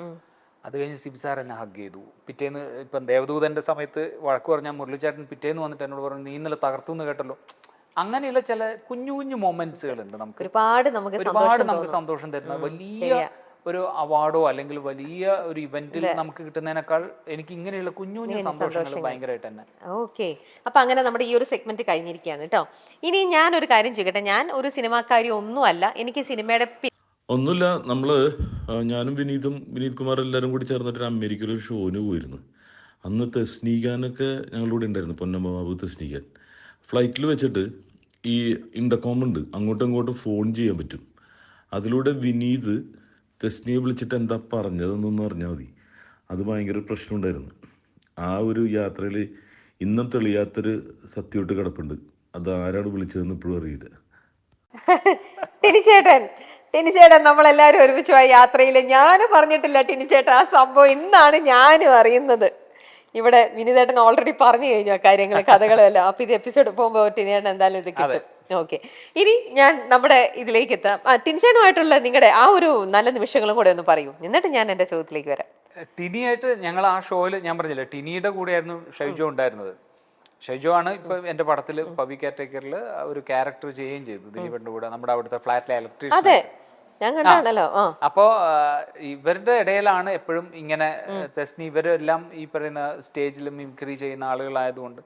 അത് കഴിഞ്ഞ് സിബിസാർ എന്നെ ഹഗ് ചെയ്തു. പിറ്റേന്ന് ഇപ്പം ദേവദൂതന്റെ സമയത്ത് വഴക്ക് പറഞ്ഞാൽ മുരളിച്ചേട്ടൻ പിറ്റേന്ന് വന്നിട്ട് എന്നോട് പറഞ്ഞു, നീ ഇന്നലെ തകർത്തു എന്ന് കേട്ടല്ലോ. അങ്ങനെയുള്ള ചില കുഞ്ഞു കുഞ്ഞു മൊമെന്റ്സുകൾ ഉണ്ട് നമുക്ക്, ഒരുപാട് നമുക്ക് സന്തോഷം തരുന്ന. വലിയ ഒരു അവാർഡോ അല്ലെങ്കിൽ വലിയ ഒരു ഇവന്റിൽ നമുക്ക് കിട്ടുന്നതിനേക്കാൾ എനിക്ക് ഇങ്ങനെയുള്ള കുഞ്ഞു കുഞ്ഞു സന്തോഷങ്ങൾ ഭയങ്കരമായിട്ട് തന്നെ. ഓക്കെ, അപ്പൊ അങ്ങനെ നമ്മുടെ ഈ ഒരു സെഗ്മെന്റ് കഴിഞ്ഞിരിക്കുകയാണ് കേട്ടോ. ഇനി ഞാൻ ഒരു കാര്യം ചെയ്യട്ടെ, ഞാൻ ഒരു സിനിമാക്കാരി ഒന്നുമല്ല, എനിക്ക് സിനിമയുടെ ഒന്നുമില്ല. ഞാനും വിനീത് കുമാർ എല്ലാവരും കൂടി ചേർന്നിട്ട് അമേരിക്കയിൽ ഒരു ഷോന് പോയിരുന്നു. അന്ന് തെസ്നീഖാനൊക്കെ ഞങ്ങളുടെ കൂടെ ഉണ്ടായിരുന്നു, പൊന്നമ്മ ബാബു തെസ്നീഖാൻ. ഫ്ലൈറ്റിൽ വെച്ചിട്ട് ഈ ഇൻഡർകോം ഉണ്ട്, അങ്ങോട്ടും ഇങ്ങോട്ടും ഫോൺ ചെയ്യാൻ പറ്റും. അതിലൂടെ വിനീത് തെസ്നിയെ വിളിച്ചിട്ട് എന്താ പറഞ്ഞതെന്നൊന്ന് അറിഞ്ഞാൽ മതി. അത് ഭയങ്കര പ്രശ്നമുണ്ടായിരുന്നു. ആ ഒരു യാത്രയിൽ ഇന്നും തെളിയാത്തൊരു സത്യമായിട്ട് കിടപ്പുണ്ട്. അത് ആരാണ് വിളിച്ചതെന്ന് ഇപ്പോഴും അറിയില്ല. ടിനിച്ചേട്ടൻ നമ്മളെല്ലാവരും ഒരുമിച്ച് പോയ യാത്രയിൽ ഞാനും പറഞ്ഞിട്ടില്ല ടിനിച്ചേട്ടൻ ആ സംഭവം. ഇന്നാണ് ഞാനും അറിയുന്നത്. ഇവിടെ വിനീതേട്ടൻ ഓൾറെഡി പറഞ്ഞു കഴിഞ്ഞു ആ കാര്യങ്ങൾ, കഥകളെല്ലാം. അപ്പൊ ഇത് എപ്പിസോഡ് പോകുമ്പോൾ ടിനിയേട്ടൻ എന്തായാലും ഇത് കിട്ടും. ഓക്കെ, ഇനി ഞാൻ നമ്മുടെ ഇതിലേക്ക് എത്താം. ടിനിച്ചേട്ടനുമായിട്ടുള്ള നിങ്ങളുടെ ആ ഒരു നല്ല നിമിഷങ്ങളും കൂടെ ഒന്ന് പറയൂ, എന്നിട്ട് ഞാൻ എന്റെ ചോദ്യത്തിലേക്ക് വരാം. ടിനിയായിട്ട് ഞങ്ങൾ ആ ഷോയിൽ, ഞാൻ പറഞ്ഞില്ല, ടിനിയുടെ കൂടെയായിരുന്നു ഷൈജോ ഉണ്ടായിരുന്നത്. ഷൈജോ ആണ് ഇപ്പൊ എന്റെ പടത്തിൽ പവി കാറ്റഗറിയിൽ ഒരു ക്യാരക്ടർ ചെയ്യുകയും ചെയ്തു ദിലീപിന്റെ കൂടെ, നമ്മുടെ അവിടുത്തെ ഫ്ലാറ്റിലെ ഇലക്ട്രീഷ്യൻ. അപ്പോ ഇവരുടെ ഇടയിലാണ് എപ്പോഴും ഇങ്ങനെ തെസ്നി, ഇവരെല്ലാം ഈ പറയുന്ന സ്റ്റേജിൽ മിമിക്രി ചെയ്യുന്ന ആളുകളായതുകൊണ്ട്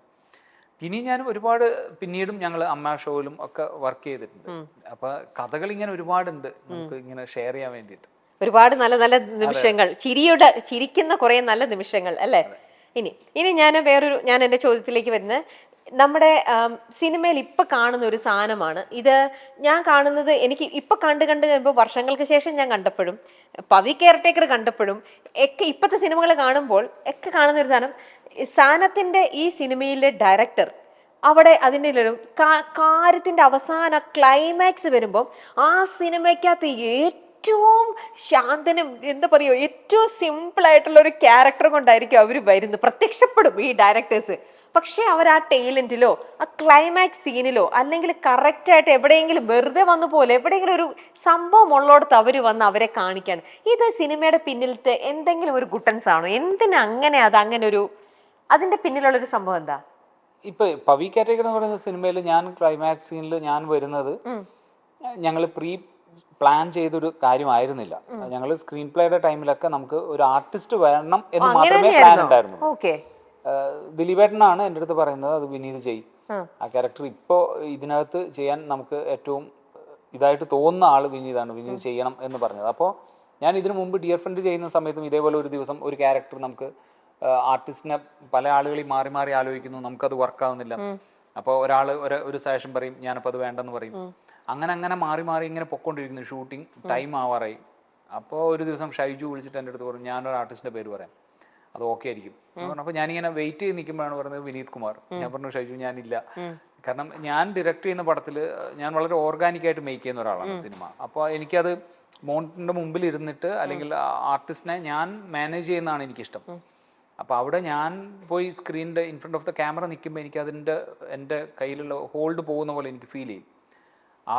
ഇനി ഞാനും ഒരുപാട് പിന്നീടും ഞങ്ങൾ അമ്മ ഷോയിലും ഒക്കെ വർക്ക് ചെയ്തിട്ടുണ്ട്. അപ്പൊ കഥകൾ ഇങ്ങനെ ഒരുപാടുണ്ട് നമുക്ക് ഇങ്ങനെ ഷെയർ ചെയ്യാൻ വേണ്ടിയിട്ട്. ഒരുപാട് നല്ല നല്ല നിമിഷങ്ങൾ, ചിരിക്കുന്ന കുറെ നല്ല നിമിഷങ്ങൾ അല്ലേ. ഇനി ഞാൻ എന്റെ ചോദ്യത്തിലേക്ക് വരുന്നത്, നമ്മുടെ സിനിമയിൽ ഇപ്പൊ കാണുന്ന ഒരു സാധനമാണ് ഇത്. ഞാൻ കാണുന്നത്, എനിക്ക് ഇപ്പൊ കണ്ടു കഴിയുമ്പോൾ വർഷങ്ങൾക്ക് ശേഷം ഞാൻ കണ്ടപ്പോഴും പവി കെയർടേക്കർ കണ്ടപ്പോഴും ഒക്കെ ഇപ്പോഴത്തെ സിനിമകൾ കാണുമ്പോൾ ഒക്കെ കാണുന്ന ഒരു സാധനത്തിന്റെ ഈ സിനിമയിലെ ഡയറക്ടർ അവിടെ അതിൻ്റെ കാര്യത്തിന്റെ അവസാന ക്ലൈമാക്സ് വരുമ്പോൾ ആ സിനിമയ്ക്കകത്ത് ഏറ്റവും ശാന്തനും എന്താ പറയുക, ഏറ്റവും സിമ്പിൾ ആയിട്ടുള്ള ഒരു ക്യാരക്ടർ കൊണ്ടായിരിക്കും അവർ വരുന്നത്, പ്രത്യക്ഷപ്പെടും ഈ ഡയറക്ടേഴ്സ്. പക്ഷെ അവർ ആ ടേലന്റിലോ ആ ക്ലൈമാക്സ് സീനിലോ അല്ലെങ്കിൽ കറക്റ്റായിട്ട് എവിടെയെങ്കിലും വെറുതെ വന്നു പോലെ എവിടെയെങ്കിലും ഒരു സംഭവം ഉള്ളോടത്ത് അവർ വന്ന് അവരെ കാണിക്കാണ്. ഇത് സിനിമയുടെ പിന്നിലത്തെ എന്തെങ്കിലും ഒരു ഗുട്ടൻസ് ആണോ? എന്തിനാ അങ്ങനെ? അതങ്ങനെ ഒരു അതിന്റെ പിന്നിലുള്ളൊരു സംഭവം എന്താ? ഇപ്പൊ പവി കാറ്റഗറി എന്ന് പറയുന്ന സിനിമയിൽ ഞാൻ ക്ലൈമാക്സ് സീനിൽ ഞാൻ വരുന്നത് ഞങ്ങൾ പ്ലാൻ ചെയ്തൊരു കാര്യമായിരുന്നില്ല. ഞങ്ങൾ സ്ക്രീൻ പ്ലേയുടെ ടൈമിലൊക്കെ നമുക്ക് ഒരു ആർട്ടിസ്റ്റ് വേണം എന്ന് മാത്രമേ പ്ലാൻ ഉണ്ടായിരുന്നു. ദിലീപേട്ടനാണ് എൻ്റെ അടുത്ത് പറയുന്നത്, അത് വിനീത് ചെയ്യും, ആ ക്യാരക്ടർ ഇപ്പോൾ ഇതിനകത്ത് ചെയ്യാൻ നമുക്ക് ഏറ്റവും ഇതായിട്ട് തോന്നുന്ന ആൾ വിനീതാണ്, വിനീത് ചെയ്യണം എന്ന് പറഞ്ഞത്. അപ്പോൾ ഞാൻ ഇതിനു മുമ്പ് ഡിയർ ഫ്രണ്ട് ചെയ്യുന്ന സമയത്തും ഇതേപോലെ ഒരു ദിവസം ഒരു ക്യാരക്ടർ നമുക്ക് ആർട്ടിസ്റ്റിനെ പല ആളുകളിൽ മാറി മാറി ആലോചിക്കുന്നു, നമുക്കത് വർക്കാവുന്നില്ല. അപ്പോൾ ഒരാൾ ഒരു സജഷൻ പറയും, ഞാനപ്പോൾ അത് വേണ്ടെന്ന് പറയും. അങ്ങനെ മാറി മാറി ഇങ്ങനെ പൊക്കോണ്ടിരിക്കുന്നു. Shooting time ആവാറായി. അപ്പോൾ ഒരു ദിവസം ഷൈജു വിളിച്ചിട്ട് എൻ്റെ അടുത്ത് പറഞ്ഞു, ഞാനൊരു ആർട്ടിസ്റ്റിൻ്റെ പേര് പറയാം, അത് ഓക്കെ ആയിരിക്കും എന്ന് പറഞ്ഞപ്പോൾ ഞാനിങ്ങനെ വെയിറ്റ് ചെയ്ത് നിൽക്കുമ്പോഴാണ് പറഞ്ഞത് വിനീത് കുമാർ. ഞാൻ പറഞ്ഞു, ഷൈജു ഞാനില്ല, കാരണം ഞാൻ ഡയറക്റ്റ് ചെയ്യുന്ന പടത്തിൽ ഞാൻ വളരെ ഓർഗാനിക്കായിട്ട് മേക്ക് ചെയ്യുന്ന ഒരാളാണ് സിനിമ. അപ്പോൾ എനിക്കത് മോണിറ്ററിൻ്റെ മുമ്പിൽ ഇരുന്നിട്ട് അല്ലെങ്കിൽ ആർട്ടിസ്റ്റിനെ ഞാൻ മാനേജ് ചെയ്യുന്നതാണ് എനിക്കിഷ്ടം. അപ്പോൾ അവിടെ ഞാൻ പോയി സ്ക്രീനിൻ്റെ in front of the camera നിൽക്കുമ്പോൾ എനിക്ക് എൻ്റെ കയ്യിലുള്ള ഹോൾഡ് പോകുന്ന പോലെ എനിക്ക് ഫീൽ ചെയ്യും. ആ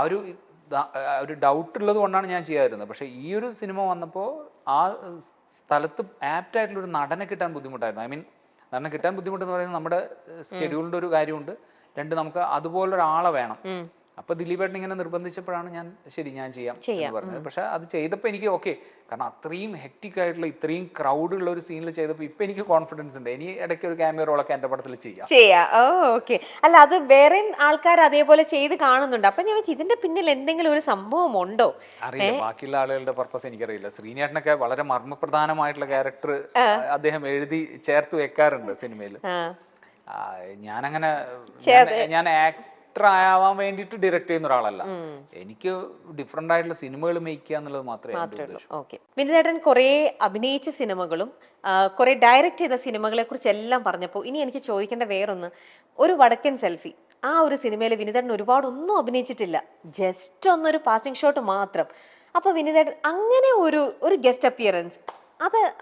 ഒരു ഡൗട്ട് ഉള്ളത് കൊണ്ടാണ് ഞാൻ ചെയ്യാതിരുന്നത്. പക്ഷേ ഈ ഒരു സിനിമ വന്നപ്പോൾ ആ സ്ഥലത്ത് ആപ്റ്റായിട്ടുള്ളൊരു നടനെ കിട്ടാൻ ബുദ്ധിമുട്ടായിരുന്നു. ഐ മീൻ, നടനെ കിട്ടാൻ ബുദ്ധിമുട്ടെന്ന് പറയുന്നത് നമ്മുടെ സ്കെഡ്യൂളിൻ്റെ ഒരു കാര്യമുണ്ട്. രണ്ട്, നമുക്ക് അതുപോലൊരാളെ വേണം. അപ്പോൾ ദിലീപേട്ടൻ ഇങ്ങനെ നിർബന്ധിച്ചപ്പോഴാണ് ഞാൻ ശരി ഞാൻ ചെയ്യാം എന്ന് പറഞ്ഞത്. പക്ഷെ അത് ചെയ്തപ്പോൾ എനിക്ക് ഓക്കെ, കാരണം അത്രയും ഹെക്റ്റിക് ആയിട്ടുള്ള ഇത്രയും ക്രൗഡ് ഉള്ള ഒരു സീനിൽ ചെയ്തപ്പോൾ ഇപ്പം എനിക്ക് കോൺഫിഡൻസ് ഉണ്ട്, ഇനി ഇടയ്ക്ക് ഒരു ക്യാമിയോ റോളൊക്കെ എൻ്റെ പടത്തിൽ ചെയ്യാം. ഓ ഓക്കെ. അല്ല, അത് വേറെ ആൾക്കാർ അതേപോലെ ചെയ്ത് കാണുന്നുണ്ട്. അപ്പൊ ഞാൻ വെച്ചാൽ ഇതിന്റെ പിന്നിൽ എന്തെങ്കിലും ഒരു സംഭവം ഉണ്ടോ അറിയില്ല, ബാക്കിയുള്ള ആളുകളുടെ പർപ്പസ് എനിക്കറിയില്ല. ശ്രീനേട്ടനൊക്കെ വളരെ മർമ്മപ്രധാനമായിട്ടുള്ള ക്യാരക്ടർ അദ്ദേഹം എഴുതി ചേർത്ത് വെക്കാറുണ്ട് സിനിമയിൽ. ഞാനങ്ങനെ ഞാൻ ആക്ടർ ആവാൻ വേണ്ടിയിട്ട് ഡയറക്റ്റ് ചെയ്യുന്ന ഒരാളല്ല. എനിക്ക് ഡിഫറെന്റ് ആയിട്ടുള്ള സിനിമകൾ മേക്ക് ചെയ്യുക എന്നുള്ളത് മാത്രമേ ഉള്ളൂ. ഓക്കെ. വിനീതേട്ടൻ കുറേ അഭിനയിച്ച സിനിമകളും കുറെ ഡയറക്റ്റ് ചെയ്ത സിനിമകളെ കുറിച്ച് എല്ലാം പറഞ്ഞപ്പോൾ ഇനി എനിക്ക് ചോദിക്കേണ്ട വേറൊന്ന്, ഒരു വടക്കൻ സെൽഫി, ആ ഒരു സിനിമയിൽ വിനീതേട്ടൻ ഒരുപാടൊന്നും അഭിനയിച്ചിട്ടില്ല, ജസ്റ്റ് ഒന്നൊരു പാസിംഗ് ഷോട്ട് മാത്രം. അപ്പൊ വിനീതേട്ടൻ അങ്ങനെ ഒരു ഗസ്റ്റ് അപ്പിയറൻസ്,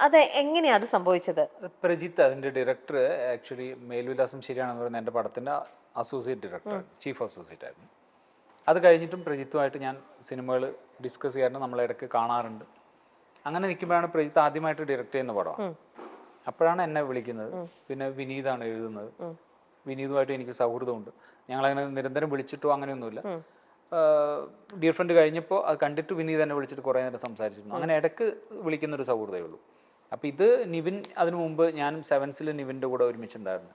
അത് എങ്ങനെയാ അത് സംഭവിച്ചത്? പ്രജിത്ത് അതിന്റെ ഡയറക്ടർ, ആക്ച്വലി മേൽവിലാസം ശരിയാണെന്ന് പറയുന്നത് എൻ്റെ പടത്തിന്റെ അസോസിയേറ്റ് ഡയറക്ടർ, ചീഫ് അസോസിയേറ്റ് ആയിരുന്നു. അത് കഴിഞ്ഞിട്ടും പ്രജിത്തുമായിട്ട് ഞാൻ സിനിമകൾ ഡിസ്കസ് ചെയ്യാറുണ്ട്, നമ്മളിടയ്ക്ക് കാണാറുണ്ട്. അങ്ങനെ നിൽക്കുമ്പോഴാണ് പ്രജിത്ത് ആദ്യമായിട്ട് ഡയറക്റ്റ് ചെയ്യുന്ന പടമാണ്. അപ്പോഴാണ് എന്നെ വിളിക്കുന്നത്. പിന്നെ വിനീതാണ് എഴുതുന്നത്. വിനീതുമായിട്ട് എനിക്ക് സൗഹൃദമുണ്ട്. ഞങ്ങളങ്ങനെ നിരന്തരം വിളിച്ചിട്ടോ അങ്ങനെയൊന്നുമില്ല. ഡിയർ ഫ്രണ്ട് കഴിഞ്ഞപ്പോൾ അത് കണ്ടിട്ട് വിനീത് തന്നെ വിളിച്ചിട്ട് കുറേ നേരം സംസാരിച്ചിരുന്നു. അങ്ങനെ ഇടയ്ക്ക് വിളിക്കുന്നൊരു സൗഹൃദമേ ഉള്ളൂ. അപ്പോൾ ഇത് നിവിൻ, അതിനു മുമ്പ് ഞാനും സെവൻസിൽ നിവിൻ്റെ കൂടെ ഒരുമിച്ചുണ്ടായിരുന്നു.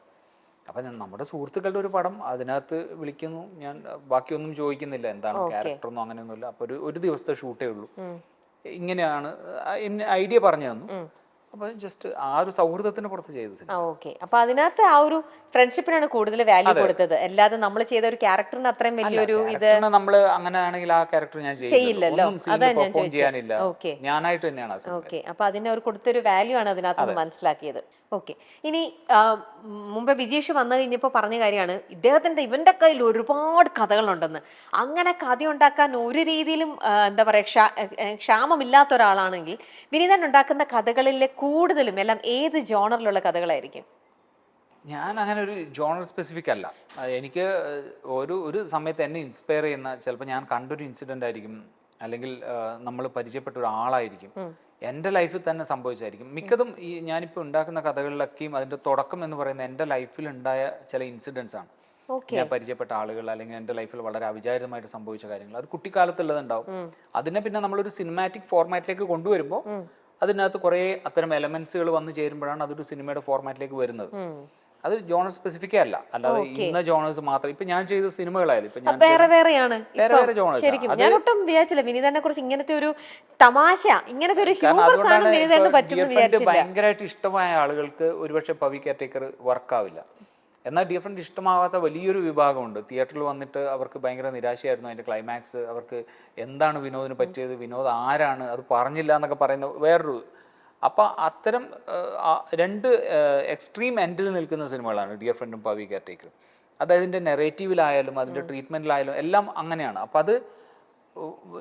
അപ്പം നമ്മുടെ സുഹൃത്തുക്കളുടെ ഒരു പടം, അതിനകത്ത് വിളിക്കുന്നു, ഞാൻ ബാക്കിയൊന്നും ചോദിക്കുന്നില്ല, എന്താണ് ക്യാരക്ടറൊന്നും അങ്ങനെയൊന്നുമില്ല. അപ്പോൾ ഒരു ദിവസത്തെ ഷൂട്ടേ ഉള്ളൂ, ഇങ്ങനെയാണ് ഐഡിയ പറഞ്ഞു തന്നു. അപ്പൊ ജസ്റ്റ് ആ ഒരു സൗഹൃദത്തിന് പുറത്ത് ചെയ്ത സിനിമ. ഓക്കെ. അപ്പൊ അതിനകത്ത് ആ ഒരു ഫ്രണ്ട്ഷിപ്പിനാണ് കൂടുതൽ വാല്യൂ കൊടുത്തത്, അല്ലാതെ നമ്മൾ ചെയ്ത ഒരു ക്യാരക്ടറിന് അത്രയും വലിയൊരു ഇത് നമ്മള് അങ്ങനെ ആണെങ്കിൽ ആ ക്യാരക്ടർ ഞാൻ ചെയ്യില്ലല്ലോ. അതാ ഞാൻ ചോദിച്ചത്. ഓക്കെ, ഞാനായിട്ട് തന്നെയാണ്. ഓക്കെ. അപ്പൊ അതിന് അവർ കൊടുത്തൊരു വാല്യൂ ആണ് അതിനകത്ത് മനസ്സിലാക്കിയത്. ഓക്കെ. ഇനി മുമ്പ് വിജേഷ് വന്നു കഴിഞ്ഞപ്പോൾ പറഞ്ഞ കാര്യമാണ് ഇവന്റെ കയ്യിൽ ഒരുപാട് കഥകളുണ്ടെന്ന്. അങ്ങനെ കഥ ഉണ്ടാക്കാൻ ഒരു രീതിയിലും എന്താ പറയാ ക്ഷാമമില്ലാത്ത ഒരാളാണെങ്കിൽ വിനീതൻ ഉണ്ടാക്കുന്ന കഥകളിലെ കൂടുതലും എല്ലാം ഏത് ജോണറിലുള്ള കഥകളായിരിക്കും? ഞാൻ അങ്ങനെ ഒരു ജോണർ സ്പെസിഫിക് അല്ല. എനിക്ക് ഒരു സമയത്ത് എന്നെ ഇൻസ്പയർ ചെയ്യുന്ന, ചിലപ്പോൾ ഞാൻ കണ്ടൊരു ഇൻസിഡന്റ് ആയിരിക്കും, അല്ലെങ്കിൽ നമ്മൾ പരിചയപ്പെട്ട ഒരാളായിരിക്കും, എൻ്റെ ലൈഫിൽ തന്നെ സംഭവിച്ചായിരിക്കും. മിക്കതും ഈ ഞാനിപ്പോൾ ഉണ്ടാക്കുന്ന കഥകളിലൊക്കെയും അതിൻ്റെ തുടക്കം എന്ന് പറയുന്നത് എൻ്റെ ലൈഫിൽ ഉണ്ടായ ചില ഇൻസിഡൻസ് ആണ്. ഞാൻ പരിചയപ്പെട്ട ആളുകൾ, അല്ലെങ്കിൽ എൻ്റെ ലൈഫിൽ വളരെ അവിചാരിതമായിട്ട് സംഭവിച്ച കാര്യങ്ങൾ, അത് കുട്ടിക്കാലത്തുള്ളതുണ്ടാവും. അതിനെ പിന്നെ നമ്മളൊരു സിനിമാറ്റിക് ഫോർമാറ്റിലേക്ക് കൊണ്ടുവരുമ്പോൾ അതിനകത്ത് കുറേ അത്തരം എലമെന്റ്സുകൾ വന്നു ചേരുമ്പോഴാണ് അതൊരു സിനിമയുടെ ഫോർമാറ്റിലേക്ക് വരുന്നത്. അത് ജോണർ സ്പെസിഫിക് അല്ല, അല്ലാതെ ഇന്ന ജോണേഴ്സ് മാത്രം. ഇപ്പൊ ഞാൻ ചെയ്ത സിനിമകളായാലും ഇപ്പൊ ഞാൻ വേറെ ജോണേഴ്സ്. ശരിക്കും ഞാൻ ഒട്ടും വിചാരിച്ചില്ല വിനീതനെ കുറിച്ച് ഇങ്ങനത്തെ ഒരു തമാശ, ഇങ്ങനത്തെ ഒരു ഹ്യൂമർ സാധനം വിനീതന് പറ്റുമെന്ന് വിചാരിച്ചില്ല. ഭയങ്കരമായിട്ട് ഇഷ്ടമായ ആളുകൾക്ക് ഒരുപക്ഷെ പവി കെയർടേക്കർ വർക്കാവില്ല. എന്നാൽ ഡിഫറെന്റ് ഇഷ്ടമാവാത്ത വലിയൊരു വിഭാഗമുണ്ട്. തിയേറ്ററിൽ വന്നിട്ട് അവർക്ക് ഭയങ്കര നിരാശയായിരുന്നു അതിന്റെ ക്ലൈമാക്സ്, അവർക്ക് എന്താണ് വിനോദിന് പറ്റിയത്, വിനോദ് ആരാണ്, അത് പറഞ്ഞില്ല എന്നൊക്കെ പറയുന്ന വേറൊരു. അപ്പം അത്തരം രണ്ട് എക്സ്ട്രീം എൻഡിൽ നിൽക്കുന്ന സിനിമകളാണ് ഡിയർ ഫ്രണ്ടും പവി കെയർടേക്കറും. അത് അതിൻ്റെ നെറേറ്റീവിലായാലും അതിൻ്റെ ട്രീറ്റ്മെൻറ്റിലായാലും എല്ലാം അങ്ങനെയാണ്. അപ്പം അത്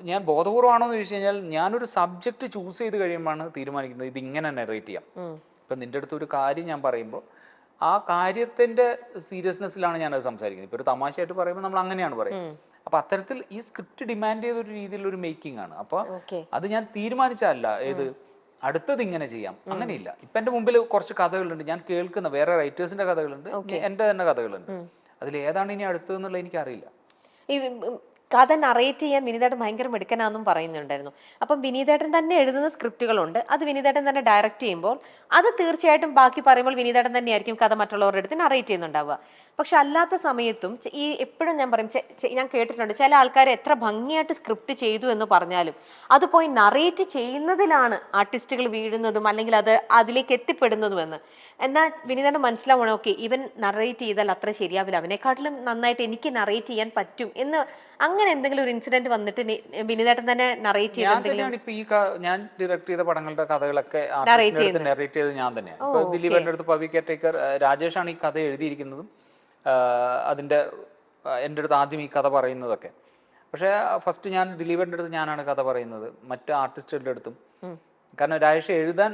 ഞാൻ ബോധപൂർവമാണോ എന്ന് ചോദിച്ചു കഴിഞ്ഞാൽ ഞാനൊരു സബ്ജക്റ്റ് ചൂസ് ചെയ്ത് കഴിയുമ്പോഴാണ് തീരുമാനിക്കുന്നത് ഇതിങ്ങനെ നെറേറ്റ് ചെയ്യാം. ഇപ്പം നിൻ്റെ അടുത്ത് ഒരു കാര്യം ഞാൻ പറയുമ്പോൾ ആ കാര്യത്തിൻ്റെ സീരിയസ്നെസ്സിലാണ് ഞാനത് സംസാരിക്കുന്നത്. ഇപ്പോൾ ഒരു തമാശയായിട്ട് പറയുമ്പോൾ നമ്മൾ അങ്ങനെയാണ് പറയുന്നത്. അപ്പം അത്തരത്തിൽ ഈ സ്ക്രിപ്റ്റ് ഡിമാൻഡ് ചെയ്തൊരു രീതിയിലൊരു മേക്കിംഗ് ആണ്. അപ്പോൾ അത് ഞാൻ തീരുമാനിച്ചതല്ല ഏത് അടുത്തത് ഇങ്ങനെ ചെയ്യാം, അങ്ങനെയില്ല. ഇപ്പം എൻ്റെ മുമ്പിൽ കുറച്ച് കഥകളുണ്ട്, ഞാൻ കേൾക്കുന്ന വേറെ റൈറ്റേഴ്സിൻ്റെ കഥകളുണ്ട്, എൻ്റെ തന്നെ കഥകളുണ്ട്. അതിൽ ഏതാണ് ഇനി അടുത്തതെന്നുള്ളത് എനിക്കറിയില്ല. ഈ കഥ നറേറ്റ് ചെയ്യാൻ വിനീതേട്ടൻ ഭയങ്കര മിടുക്കനാന്നും പറയുന്നുണ്ടായിരുന്നു. അപ്പം വിനീതേട്ടൻ തന്നെ എഴുതുന്ന സ്ക്രിപ്റ്റുകളുണ്ട്, അത് വിനീതേട്ടൻ തന്നെ ഡയറക്റ്റ് ചെയ്യുമ്പോൾ അത് തീർച്ചയായിട്ടും ബാക്കി പറയുമ്പോൾ വിനീതേട്ടൻ തന്നെയായിരിക്കും കഥ മറ്റുള്ളവരുടെ അടുത്ത് നറേറ്റ് ചെയ്യുന്നുണ്ടാവുക. പക്ഷെ അല്ലാത്ത സമയത്തും ഈ എപ്പോഴും ഞാൻ പറയും, ഞാൻ കേട്ടിട്ടുണ്ട് ചില ആൾക്കാർ എത്ര ഭംഗിയായിട്ട് സ്ക്രിപ്റ്റ് ചെയ്തു എന്ന് പറഞ്ഞാലും അത് പോയി നറേറ്റ് ചെയ്യുന്നതിലാണ് ആർട്ടിസ്റ്റുകൾ വീഴുന്നതും അല്ലെങ്കിൽ അത് അതിലേക്ക് എത്തിപ്പെടുന്നതും എന്ന്. എന്നാൽ വിനീതേട്ടൻ മനസ്സിലാവണം, ഓക്കെ ഇവൻ നറേറ്റ് ചെയ്താൽ അത്ര ശരിയാവില്ല, അവനെക്കാട്ടിലും നന്നായിട്ട് എനിക്ക് നറേറ്റ് ചെയ്യാൻ പറ്റും എന്ന്. അങ്ങനെ എന്തെങ്കിലും ഒരു ഇൻസിഡന്റ് വന്നിട്ട് വിനീതേട്ടൻ തന്നെ നറേറ്റ് ചെയ്തെന്തെങ്കിലും? ഇപ്പൊ ഈ ഞാൻ ഡയറക്ട് ചെയ്ത പടങ്ങളുടെ കഥകളൊക്കെ നറേറ്റ് ചെയ്തത് ഞാൻ തന്നെയാണ്. ഇപ്പൊ ദിലീപേട്ടൻ്റെ അടുത്ത് പവി കെയർടേക്കർ രാജേഷാണ് ഈ കഥ എഴുതിയിരിക്കുന്നതും അതിൻ്റെ എൻ്റെ അടുത്ത് ആദ്യം ഈ കഥ പറയുന്നതൊക്കെ. പക്ഷേ ഫസ്റ്റ് ഞാൻ ദിലീപേട്ടൻ്റെ അടുത്ത് ഞാനാണ് കഥ പറയുന്നത്, മറ്റ് ആർട്ടിസ്റ്റുകളുടെ അടുത്തും. കാരണം രാജേഷ് എഴുതാൻ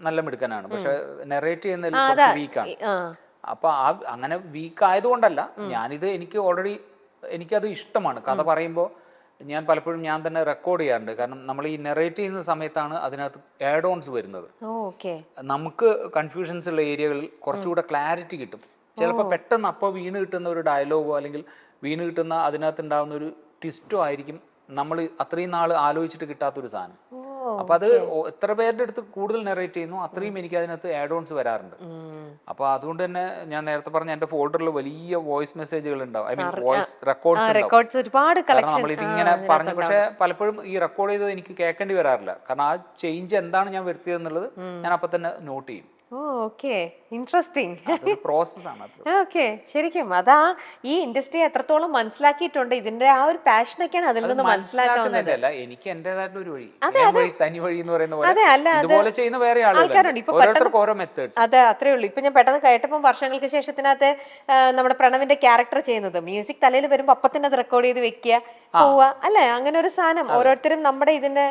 നല്ല മിടുക്കനാണ്, പക്ഷെ നെറേറ്റ് ചെയ്യുന്നതിൽ കുറച്ച് വീക്കാണ്. അപ്പൊ അങ്ങനെ വീക്ക് ആയതുകൊണ്ടല്ല, ഞാനിത് എനിക്ക് ഓൾറെഡി എനിക്കത് ഇഷ്ടമാണ്. കഥ പറയുമ്പോൾ ഞാൻ പലപ്പോഴും ഞാൻ തന്നെ റെക്കോർഡ് ചെയ്യാറുണ്ട്. കാരണം നമ്മൾ ഈ നെറേറ്റ് ചെയ്യുന്ന സമയത്താണ് അതിനകത്ത് ആഡ് ഓൺസ് വരുന്നത്. നമുക്ക് കൺഫ്യൂഷൻസ് ഉള്ള ഏരിയകളിൽ കുറച്ചുകൂടെ ക്ലാരിറ്റി കിട്ടും. ചിലപ്പോൾ പെട്ടെന്ന് അപ്പോൾ വീണ് കിട്ടുന്ന ഒരു ഡയലോഗോ അല്ലെങ്കിൽ വീണ് കിട്ടുന്ന അതിനകത്ത് ഉണ്ടാകുന്ന ഒരു ട്വിസ്റ്റോ ആയിരിക്കും നമ്മൾ അത്രയും നാൾ ആലോചിച്ചിട്ട് കിട്ടാത്തൊരു സാധനം. അപ്പൊ അത് എത്ര പേരുടെ അടുത്ത് കൂടുതൽ നെറേറ്റ് ചെയ്യുന്നു അത്രയും എനിക്ക് അതിനകത്ത് ആഡ് ഓൺസ് വരാറുണ്ട്. അപ്പൊ അതുകൊണ്ട് തന്നെ ഞാൻ നേരത്തെ പറഞ്ഞ എന്റെ ഫോൾഡറിൽ വലിയ വോയിസ് മെസ്സേജുകൾ ഉണ്ടാവും, ഐ മീൻ വോയിസ് റെക്കോർഡ്സ് ഒരുപാട് കാരണം നമ്മൾ ഇതിങ്ങനെ പറഞ്ഞു. പക്ഷെ പലപ്പോഴും ഈ റെക്കോർഡ് ചെയ്തത് എനിക്ക് കേൾക്കേണ്ടി വരാറില്ല, കാരണം ആ ചേഞ്ച് എന്താണ് ഞാൻ വരുത്തിയത് എന്നുള്ളത് ഞാൻ അപ്പൊ തന്നെ നോട്ട് ചെയ്യും. Okay, interesting. പ്രോസസ്സാണ്. ഓക്കെ, ശരിക്കും അതാ ഈ ഇൻഡസ്ട്രി എത്രത്തോളം മനസ്സിലാക്കിയിട്ടുണ്ട്, ഇതിന്റെ ആ ഒരു പാഷനൊക്കെയാണ് അതിൽ നിന്ന് മനസ്സിലാക്കുന്നത്. എനിക്ക് എന്റേതായിട്ടുള്ള ഒരു വഴി, തനി വഴി എന്ന് പറയുന്ന പോലെ ഇതുപോലെ ചെയ്യുന്ന വേറെ ആൾക്കാരുണ്ട്. ഇപ്പൊ ഓരോ മെത്തേഡ്സ്. അതെ, അത്രേ ഉള്ളൂ. ഇപ്പൊ ഞാൻ പെട്ടെന്ന് കേട്ടപ്പോൾ വർഷങ്ങൾക്ക് ശേഷത്തിനകത്ത് നമ്മുടെ പ്രണവിന്റെ ക്യാരക്ടർ ചെയ്യുന്നത് മ്യൂസിക് തലയിൽ വരുമ്പോ അപ്പൊ തന്നെ അത് റെക്കോർഡ് ചെയ്ത് വെക്കുക, പോവുക, അല്ലെ? അങ്ങനെ ഒരു സാധനം ഓരോരുത്തരും നമ്മുടെ ഇതിന്റെ